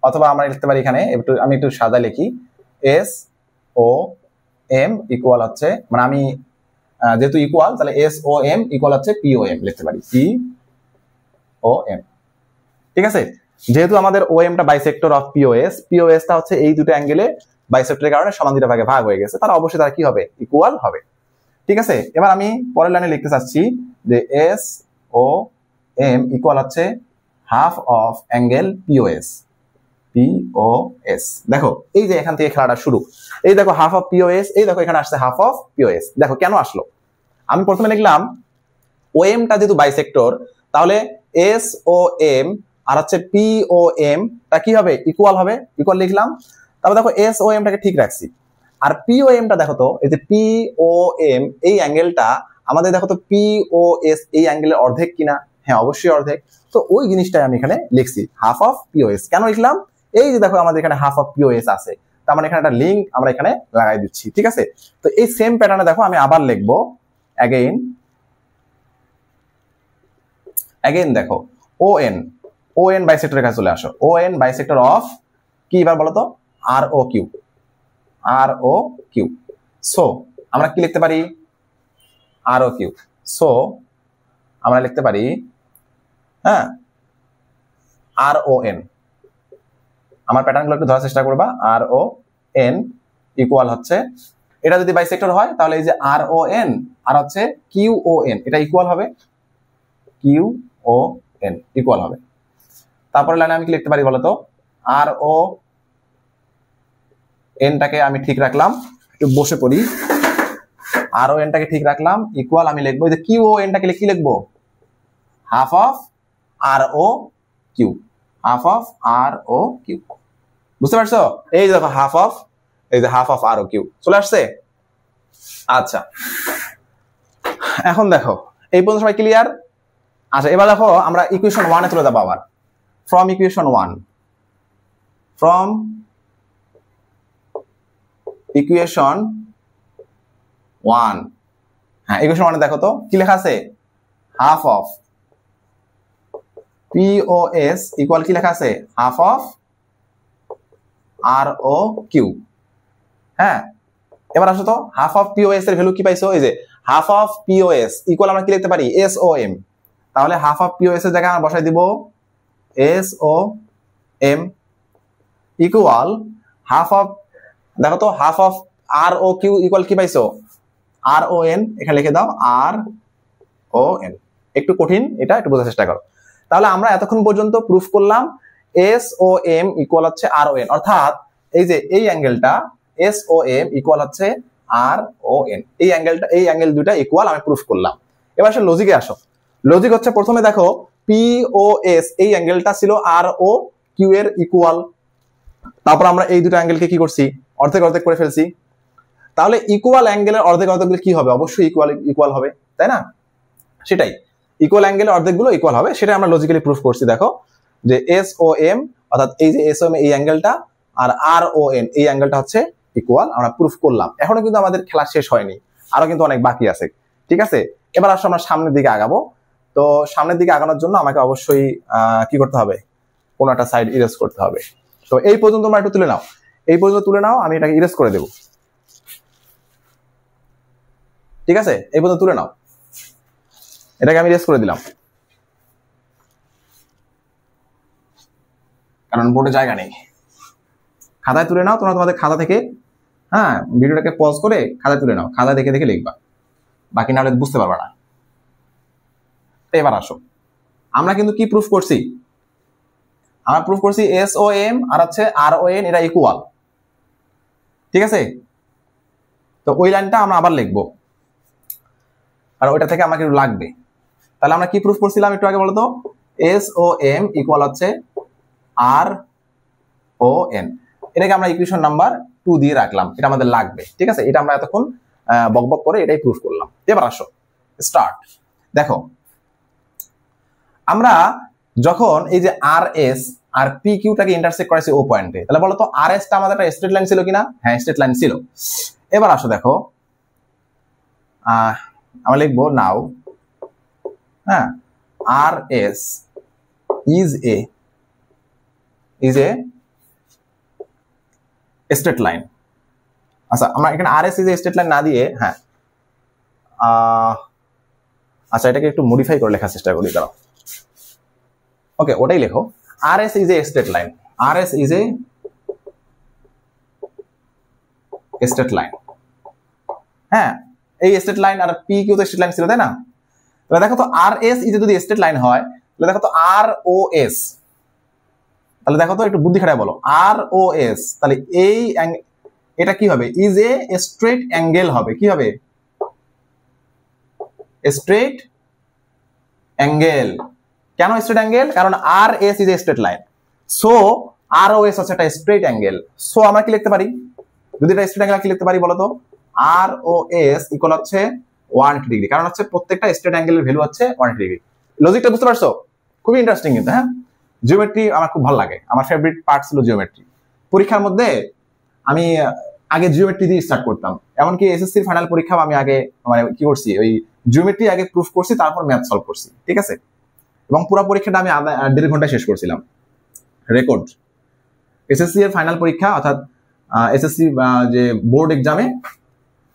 অথবা আমরা লিখতে পারি এখানে আমি একটু সাদা লিখি, এস ও এম ইকুয়াল হচ্ছে, মানে আমি যেহেতু ইকুয়াল তাহলে এস ও এম ইকুয়াল হচ্ছে পিওএম লিখতে পারি, পিওএম, ঠিক আছে। যেহেতু আমাদের ওএমটা বাইসেক্টর অফ পিওএস, পিওএসটা হচ্ছে এই দুটো অ্যাঙ্গেলে বাইসেক্টরের কারণে সমান দুটো ভাগে ভাগ হয়ে গেছে, তারা অবশ্যই তারা কি হবে, ইকুয়াল হবে, ঠিক আছে। এবার আমি পরের লাইনে লিখতে চাচ্ছি যে এস ও এম ইকুয়াল হচ্ছে half of angle POS, POS. দেখো এই যে এখান থেকে খেলাটা শুরু, এই দেখো হাফ অফ পিওএস, এই দেখো এখানে আসছে হাফ অফ পিওএস। দেখো কেন আসলো, আমি প্রথমে লিখলাম ওএমটা যেহেতু বাইসেক্টর, তাহলে এস ও এম আর হচ্ছে পি ও এম টা কি হবে, ইকুয়াল হবে, ইকুয়াল লিখলাম। তারপর দেখো এস ও এম টাকে ঠিক রাখছি, আর পি ও এম টা দেখো তো, এই যে পি ও এম এই অ্যাঙ্গেলটা আমাদের দেখো তো পি ও এস এই অ্যাঙ্গেলের অর্ধেক কিনা, হ্যাঁ অবশ্যই অর্ধেক। তো ওই জিনিসটাই আমি এখানে লিখছি হাফ অফ পিওএস। কেন লিখলাম, এই যে দেখো আমাদের এখানে হাফ অফ পিওএস আছে, তার মানে এখানে একটা লিঙ্ক আমরা এখানে লাগাই দিচ্ছি, ঠিক আছে। তো এই সেম প্যাটার্নে দেখো আমি আবার লিখবো অ্যাগেইন দেখো ওএন বাইসেক্টরের কাছে চলে আসো, ওএন বাইসেক্টর অফ কি এবার বলো তো, আর ও কিউ, আর ও কিউ। সো আমরা কি লিখতে পারি, আর ও কিউ, সো আমরা লিখতে পারি হ্যাঁ আর ও এন, আমার প্যাটার্নগুলো একটু ধরার চেষ্টা করবা, আর ও এন ইকুয়াল হচ্ছে, এটা যদি বাইসেক্টর হয় তাহলে এই যে আর ও এন আর হচ্ছে কিউ ও এন, এটা ইকুয়াল হবে, কিউ ও এন ইকুয়াল হবে। তারপরে লাইনে আমি কি লিখতে পারি বলতো, আর ও এনটাকে আমি ঠিক রাখলাম, একটু বসে পড়ি, আর ও এনটাকে ঠিক রাখলাম ইকুয়াল আমি লিখবো যে কিউ ও এনটাকে কি লিখবো, half of R O Q, half of R O Q, বুঝতে পারছো? এই দেখো হাফ অফ, এই যে half of R O Q চলে আসছে। আচ্ছা এখন দেখো এই পর্যন্ত সবাই ক্লিয়ার? আচ্ছা এবার দেখো আমরা ইকুয়েশন 1 এ চলে যাবো আবার, ফ্রম ইকুয়েশন 1, ফ্রম ইকুয়েশন 1, হ্যাঁ ইকুয়েশন 1 এ দেখো তো কি লেখা আছে, হাফ অফ পিওএস ইকুয়াল কি লেখা আছে, half of R O Q. হ্যাঁ এবার আসো তো, হাফ অফ পিওএস এর ভ্যালু কি পাইছো, এই যে হাফ অফ পিওএস ইকুয়াল আমরা কি লিখতে পারি, এস ও এম। তাহলে হাফ অফ পিওএস এর জায়গায় আমরা বসাই দিব S O M equal half of, দেখো তো half of R O Q equal কি পাইছো, আর ও এন, এখানে লিখে দাও আর ও এন। একটু কঠিন এটা, একটু বোঝার চেষ্টা করো। তাহলে আমরা এতক্ষণ পর্যন্ত প্রুফ করলাম এস ও এম ইকুয়াল হচ্ছে আর ও এন, অর্থাৎ এই যে এই অ্যাঙ্গেলটা এস ও এম ইকুয়াল হচ্ছে আর ও এন, এই অ্যাঙ্গেলটা এই অ্যাঙ্গেল দুইটা ইকুয়াল আমি প্রুফ করলাম। এবার আসলে লজিকে আসো, লজিক হচ্ছে প্রথমে দেখো পি ও এস এই অ্যাঙ্গেলটা ছিল আর ও কিউ এর ইকুয়াল, তারপর আমরা এই দুটো অ্যাঙ্গেলকে কি করছি, অর্ধেক অর্ধেক করে ফেলছি। তাহলে ইকুয়াল অ্যাঙ্গেলের অর্ধেক অর্ধেক কি হবে, অবশ্যই ইকুয়াল হবে, তাই না? সেটাই, ইকুয়াল অ্যাঙ্গেলের অর্ধেকগুলো ইকুয়াল হবে, সেটা আমরা লজিক্যালি প্রুফ করছি। দেখো যে এস ও এম অর্থাৎ এই যে এস ও এম এই অ্যাঙ্গেলটা আর আর ও এন এই অ্যাঙ্গেলটা হচ্ছে ইকুয়াল, আমরা প্রুফ করলাম। এখনো কিন্তু আমাদের খেলা শেষ হয়নি, আরো কিন্তু অনেক বাকি আছে, ঠিক আছে। এবার আসলে আমরা সামনের দিকে আগাবো। তো সামনের দিকে আগানোর জন্য আমাকে অবশ্যই কি করতে হবে, কোনো একটা সাইড ইরেজ করতে হবে। তো এই পর্যন্ত তোমরা একটু তুলে নাও, এই পর্যন্ত তুলে নাও, আমি এটাকে ইরেজ করে দেব, ঠিক আছে। এই পর্যন্ত তুলে নাও, এটাকে আমি ইরেজ করে দিলাম। কারণ বোর্ডে জায়গা নেই। খাতায় তুলে নাও, তোমরা তোমাদের খাতা থেকে, হ্যাঁ, ভিডিওটাকে পজ করে খাতায় তুলে নাও, খাতা দেখে দেখে লিখবা, বাকি না হলে বুঝতে পারবা না। এবার আসো, আমরা কিন্তু কি প্রুফ করছি? আমরা প্রুফ করছি SOM আর হচ্ছে RON এটা ইকুয়াল, ঠিক আছে? তো ওই লাইনটা আমরা আবার লিখবো, আর ওইটা থেকে আমাকে একটু লাগবে। তাহলে আমরা কি প্রুফ করছিলাম একটু আগে বলো তো? SOM ইকুয়াল হচ্ছে RON, এটাকে আমরা ইকুয়েশন নাম্বার 2 দিয়ে রাখলাম, এটা আমাদের লাগবে, ঠিক আছে? এটা আমরা এতক্ষণ বকবক করে এটাই প্রুফ করলাম। এবার আসো স্টার্ট। দেখো, আমরা যখন এই যে RS আর PQ টাকে ইন্টারসেক্ট করেছি ও পয়েন্টে, তাহলে বলো তো RS টা আমাদের একটা স্ট্রেট লাইন ছিল কিনা? হ্যাঁ, স্ট্রেট লাইন ছিল। এবার আসো দেখো, আমরা লিখবো নাও, হ্যাঁ, RS is a straight line. আচ্ছা, আমরা এখানে RS is a straight line না দিয়ে, হ্যাঁ, আচ্ছা, এটাকে একটু মডিফাই করে লেখার চেষ্টা করি, দাঁড়াও। ওকে, ওটাই লেখো, RS is a straight line. RS is a straight line. হ্যাঁ, এই স্ট্রেট লাইন আর PQ তো স্ট্রেট লাইন ছিল, তাই না? তাহলে দেখো তো RS is যদি স্ট্রেট লাইন হয়, তাহলে দেখো তো ROS, তাহলে দেখো তো একটু বুদ্ধি খাটায় বলো, ROS, তাহলে এই এটা কি হবে? ইজ এ স্ট্রেট অ্যাঙ্গেল হবে। কি হবে? Straight angle. কেন স্ট্রেট অ্যাঙ্গেল? কারণ RS is a straight line, so ROS হচ্ছে একটা স্ট্রেট অ্যাঙ্গেল। সো আমরা কি লিখতে পারি? যদি এটা স্ট্রেট অ্যাঙ্গেল কি লিখতে পারি বলো তো? ROS ইকুয়াল হচ্ছে 180 ডিগ্রি, কারণ হচ্ছে প্রত্যেকটা স্ট্রেট অ্যাঙ্গেলের ভ্যালু হচ্ছে 180 ডিগ্রি। লজিকটা বুঝতে পারছো? খুবই ইন্টারেস্টিং কিন্তু, হ্যাঁ। জিওমেট্রি আমার খুব ভালো লাগে, আমার ফেভারিট পার্ট ছিল জিওমেট্রি। পরীক্ষার মধ্যে আমি আগে জিওমেট্রি দিয়ে স্টার্ট করতাম, এমনকি এসএসসি ফাইনাল পরীক্ষাও আমি আগে মানে কি করছি, ওই জিওমেট্রি আগে প্রুফ করছি, তারপর ম্যাথ সলভ করছি, ঠিক আছে? এবং পুরো পরীক্ষাটা আমি 1.5 ঘন্টায় শেষ করছিলাম, রেকর্ড। এসএসসি এর ফাইনাল পরীক্ষা অর্থাৎ এসএসসি যে বোর্ড এক্সামে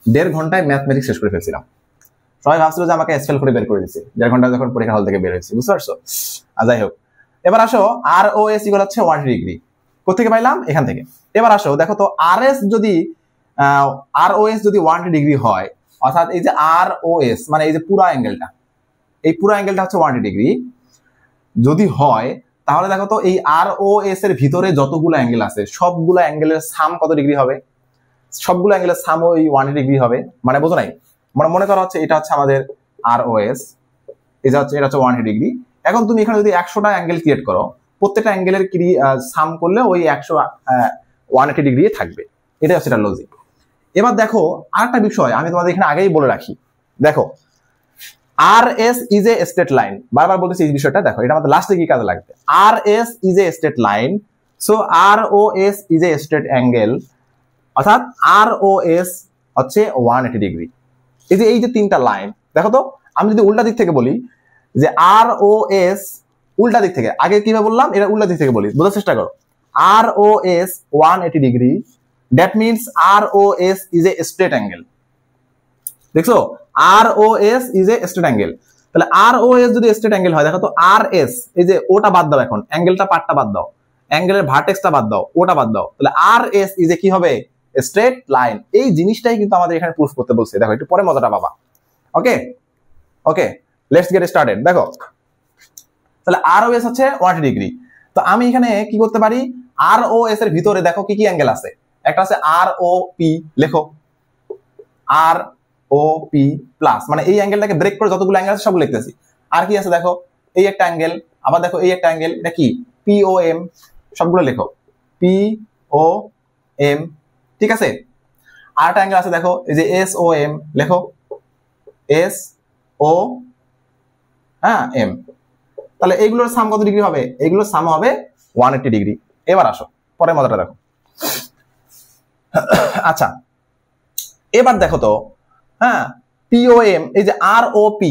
1.5 ঘন্টায় ম্যাথমেটিক্স শেষ করে ফেলছিলাম। সবাই ভাবছিল যে আমাকে এসফেল করে বের করে দিচ্ছে 1.5 ঘন্টা যখন পরীক্ষা হল থেকে বের হয়েছে, বুঝতে পারছো? যাই হোক, এবার আসো, ROS ইকুয়াল হচ্ছে 180 ডিগ্রি। কোথেকে পাইলাম? এখান থেকে। এবার আসো দেখো তো, ROS যদি 180 ডিগ্রি হয়, অর্থাৎ এই যে ROS মানে এই যে পুরো অ্যাঙ্গেলটা, এই পুরো অ্যাঙ্গেলটা হচ্ছে 180 ডিগ্রি যদি হয়, তাহলে দেখো তো এই ROS এর ভিতরে যতগুলো অ্যাঙ্গেল আছে সবগুলো অ্যাঙ্গেলের সাম কত ডিগ্রি হবে? সবগুলো অ্যাঙ্গেলের সাম ওই 180 ডিগ্রি হবে। মানে বোঝো নাই? মানে মনে করা হচ্ছে এটা হচ্ছে আমাদের ROS, এটা হচ্ছে 180 ডিগ্রি। এখন তুমি এখানে যদি 100টা অ্যাঙ্গেল ক্রিয়েট করো, প্রত্যেকটা অ্যাঙ্গেলের সাম করলে ওই 180 ডিগ্রি থাকবে। এটাই হচ্ছে এটা লজিক। এবার দেখো আরেকটা বিষয় আমি তোমাদের এখানে আগেই বলে রাখি, দেখো RS is a straight line, বারবার বলতেছি এই বিষয়টা, দেখো এটা আমাদের লাস্টে কি কাজে লাগবে। RS is a straight line, so ROS is a straight angle, অর্থাৎ ROS হচ্ছে 180 ডিগ্রি। এই যে তিনটা লাইন, দেখো তো আমি যদি উল্টা দিক থেকে বলি যে ROS উল্টা দিক থেকে, আগে কিভাবে বললাম, এটা উল্টা দিক থেকে বলি, বোঝার চেষ্টা করো। ROS 180 degree, that means ROS is a straight angle। দেখছো, ROS is a straight angle। তাহলে ROS যদি straight angle হয়, দেখো তো RS, এই যে ওটা বাদ দাও, এখন অ্যাঙ্গেলটা পার্টটা বাদ দাও, অ্যাঙ্গেলের ভার্টেক্সটা বাদ দাও, ওটা বাদ দাও, তাহলে RS is a কি হবে? Straight line. এই জিনিসটাই কিন্তু আমাদের এখানে প্রুফ করতে বলছে, দেখো একটু পরে মজাটা পাবা। ওকে ওকে, লেটস গেট স্টার্টেড। দেখো তাহলে ROS হচ্ছে 180 ডিগ্রি। তো আমি এখানে কি করতে পারি? ROS এর ভিতরে দেখো কি কি অ্যাঙ্গেল আছে। একটা আছে ROP, লেখো ROP প্লাস, মানে এই অ্যাঙ্গেলটাকে ব্রেক করে যতগুলো অ্যাঙ্গেল আছে সবগুলো লিখতেছি। আর কি আছে দেখো, এই একটা অ্যাঙ্গেল, আবার দেখো এই একটা অ্যাঙ্গেল, এটা কি? POM, সবগুলো লেখো POM, ঠিক আছে? আর একটা অ্যাঙ্গেল আছে দেখো, এই যে SOM, লেখো SOM। তাহলে এইগুলোর সাম কত ডিগ্রি হবে? এইগুলোর সাম হবে 180 ডিগ্রি। এবার আসো পরের মজাটা দেখো। আচ্ছা, এবার দেখো তো, হ্যাঁ, POM, এই যে ROP,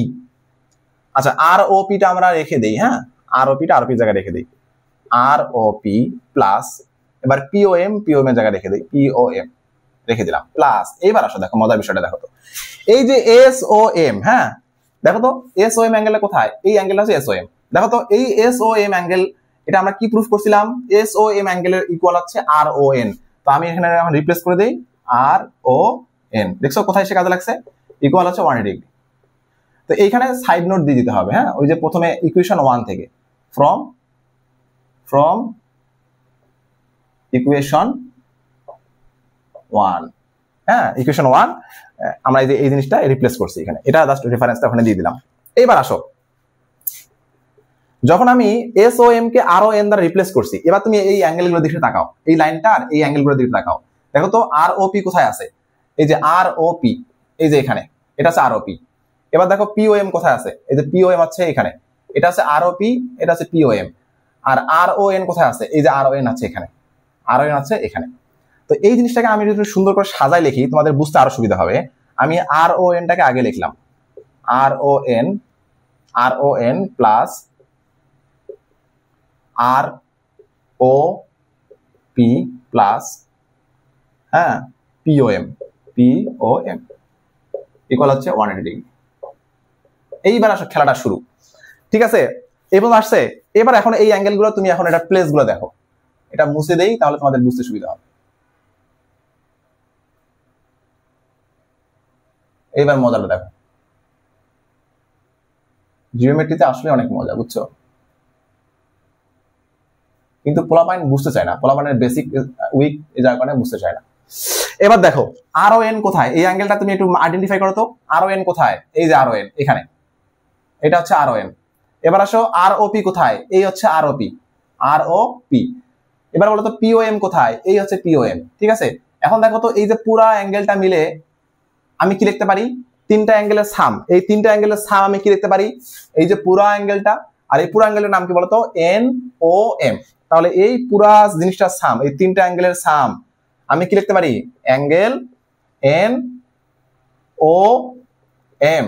আচ্ছা ROP টা আমরা রেখে দেই, হ্যাঁ, ROP টা ROP জায়গায় রেখে দেই, ROP প্লাস, এবার POM এর জায়গায় রেখে দেই, POM রেখে দিলাম প্লাস। এইবার আসো দেখো মজার বিষয়টা দেখো তো, এই যে SOM, হ্যাঁ, দেখো তো SOM অ্যাঙ্গেলটা কোথায়? এই অ্যাঙ্গেলটা হচ্ছে SOM। দেখো তো এই SOM অ্যাঙ্গেল এটা আমরা কি প্রুফ করছিলাম, এস ও এম অ্যাঙ্গেলের ইকুয়াল হচ্ছে আর ও এন। তো আমি এখানে এখন রিপ্লেস করে দেই আর ও এন, দেখছো কোথায় সে কাজে লাগছে, ইকুয়াল হচ্ছে 180 ডিগ্রি। তো এইখানে সাইড নোট দিয়ে দিতে হবে, হ্যাঁ, ওই যে প্রথমে ইকুয়েশন 1 থেকে, ফ্রম ইকুয়েশন 1, হ্যাঁ, ইকুয়েশন 1 আমরা এই জিনিসটা রিপ্লেস করছি এখানে, এটা জাস্ট রেফারেন্সটা ওখানে দিয়ে দিলাম। এইবার আসো, যখন আমি এস ও এম কে আর ও এন দ্বারা রিপ্লেস করছি, এবার তুমি এই অ্যাঙ্গেলগুলোর দিকে তাকাও, এই লাইনটা আর এই অ্যাঙ্গেলগুলোর দিকে তাকাও, দেখো তো আর ও পি কোথায় আছে, এই যে আর ও পি, এই যে এখানে, এটা আছে আর ও পি। এবার দেখো পি ও এম কোথায় আছে, এই যে পি ও এম আছে এখানে, এটা আছে আর ও পি, এটা আছে পি ও এম। আর আর ও এন কোথায় আছে, এই যে আর ও এন আছে এখানে, আর ও এন আছে এখানে। তো এই জিনিসটাকে আমি যদি সুন্দর করে সাজাই লিখি তোমাদের বুঝতে আরো সুবিধা হবে। আমি আর ও এনটাকে আগে লিখলাম, আর ও এন প্লাস আর ও পি প্লাস, হ্যাঁ, পিওএম ইকুয়াল হচ্ছে 180 ডিগ্রি। এইবার আসো খেলাটা শুরু, ঠিক আছে, এবং আসছে। এবার এখন এই অ্যাঙ্গেল গুলো তুমি এখন এটা প্লেস গুলো দেখো, এটা মুছে দেই তাহলে তোমাদের বুঝতে সুবিধা হবে। এইবার মজাটা দেখো, জিওমেট্রিতে আসলে অনেক মজা, বুঝছো, কিন্তু পোলাপাইন বুঝতে চায় না, পোলাপাইনের বেসিক উইক যার কারণে বুঝতে চায় না। এবার দেখো আর ও এন কোথায়, এই অ্যাঙ্গেলটা তুমি একটু আইডেন্টিফাই করো তো, আর ও এন কোথায়, এই যে আর ও এন এখানে, এটা হচ্ছে আর ও এন। এবার আসো আর ও পি কোথায়, এই হচ্ছে আর ও পি। এবার বলো তো পি ও এম কোথায়, এই হচ্ছে পি ও এম, ঠিক আছে। এখন দেখো তো এই যে পুরা অ্যাঙ্গেলটা মিলে আমি কি লিখতে পারি, তিনটা অ্যাঙ্গেলের সাম, এই তিনটা অ্যাঙ্গেলের সাম আমি কি লিখতে পারি, এই যে পুরা অ্যাঙ্গেলটা, আর এই পুরা অ্যাঙ্গেলের নাম কি বলতো, এন ও এম। তাহলে এই পুরা জিনিসটার সাম, এই তিনটা অ্যাঙ্গেলের সাম আমি কি লিখতে পারি, angle N O M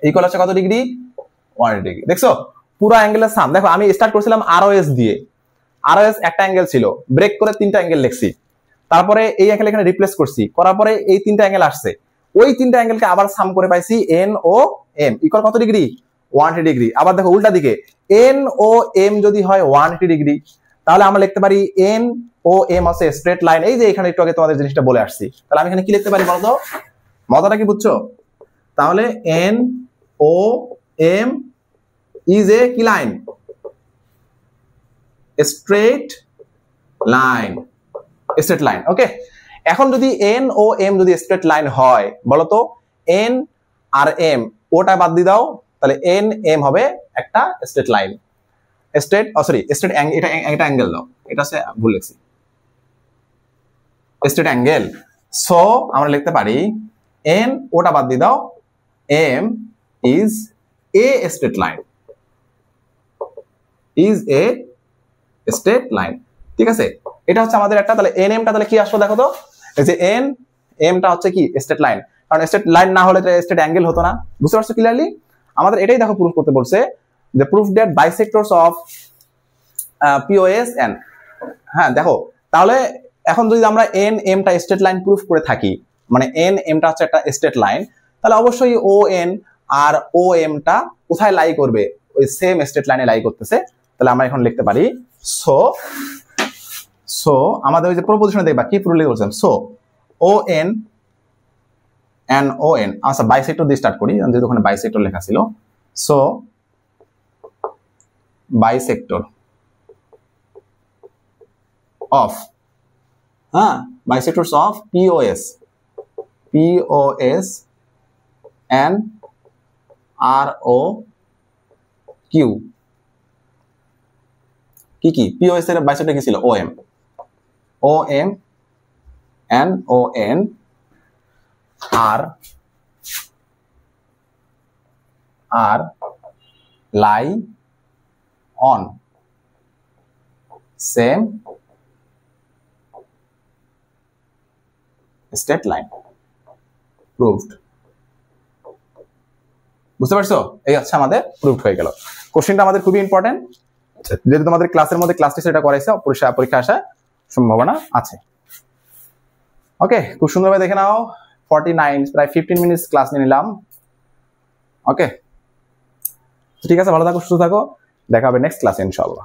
equal হচ্ছে কত ডিগ্রি, 180 ডিগ্রি। দেখছো পুরা অ্যাঙ্গেলের সাম। দেখো আমি স্টার্ট করছিলাম আর ও এস দিয়ে, আর ও এস একটা অ্যাঙ্গেল ছিল, ব্রেক করে তিনটা অ্যাঙ্গেল লিখছি, তারপরে এই অ্যাঙ্গেল এখানে রিপ্লেস করছি, করার পরে এই তিনটা অ্যাঙ্গেল আসছে, ওই তিনটা অ্যাঙ্গেলকে আবার সাম করে পাইছি এন ও এম ইকুয়াল কত ডিগ্রি, 180 ডিগ্রি। আবার দেখো উল্টা দিকে, এন ও এম যদি হয় 180 ডিগ্রি, তাহলে আমরা লিখতে পারি এন ও এম আছে স্ট্রেট লাইন। এই যে এখানে একটু আগে তোমাদের জিনিসটা বলে আসছি, তাহলে আমি এখানে কি লিখতে পারি বলতো, মজাটা কি বুঝছো? তাহলে N O M is a কি line, straight line, straight line, okay. এখন যদি এন ও এম যদি স্ট্রেট লাইন হয়, বলতো এন আর এম ওটা বাদ দিয়ে দাও, তাহলে এন এম হবে একটা স্ট্রেট লাইন, স্ট্রেট স্ট্রেট এটা অ্যাঙ্গেল দাও, এটা হচ্ছে ভুল লিখছি, স্ট্রেট অ্যাঙ্গেল। সো আমরা লিখতে পারি এন ওটা বাদ দিয়ে দাও, M is a straight line, ঠিক আছে। এটা হচ্ছে আমাদের একটা, তাহলে এন এমটা তাহলে কি আসলো দেখো তো, এই যে এন এমটা হচ্ছে কি স্ট্রেট লাইন, কারণ স্ট্রেট লাইন না হলে স্ট্রেট অ্যাঙ্গেল হতো না, বুঝতে পারছো ক্লিয়ারলি? আমাদের এটাই দেখো প্রুফ করতে বলছে, যে proof that bisectors of POS N. হ্যাঁ দেখো, তাহলে এখন যদি আমরা এন এমটা স্ট্রেট লাইন প্রুফ করে থাকি, মানে এন এমটা হচ্ছে একটা স্ট্রেট লাইন, তাহলে অবশ্যই ও এন আর ও এমটা কোথায় লাই করবে, ওই সেম স্ট্রেট লাইনে লাই করতেছে। তাহলে আমরা এখন লিখতে পারি সো আমাদের ওই যে প্রপোজিশনে দেখবা কি প্রুফ লিখে বলছেন, so O N and O N, আচ্ছা বাইসেক্টর দিয়ে স্টার্ট করি, যেহেতু ওখানে বাইসেক্টর লেখা ছিল। সো বাইসেক্টর অফ, হ্যাঁ, bisectors of POS and R O Q, কি পিওএস এর বাইসেক্টর কি ছিল, O M and O N are lie on same straight line, proved. বুঝতে পারছো? এই হচ্ছে আমাদের প্রুভড হয়ে গেল। কোশ্চেনটা আমাদের খুবই ইম্পর্টেন্ট, যেহেতু তোমাদের ক্লাসের মধ্যে ক্লাস টেস্ট এটা করাইছে, পরীক্ষা আসার সম্ভাবনা আছে। ওকে, খুব সুন্দরভাবে দেখে নাও, 49 প্রায় 15 মিনিটস ক্লাস নিয়ে নিলাম। ওকে, ঠিক আছে, ভালো থাকো, সুস্থ থাকো, দেখা হবে নেক্সট ক্লাসে ইনশাআল্লাহ।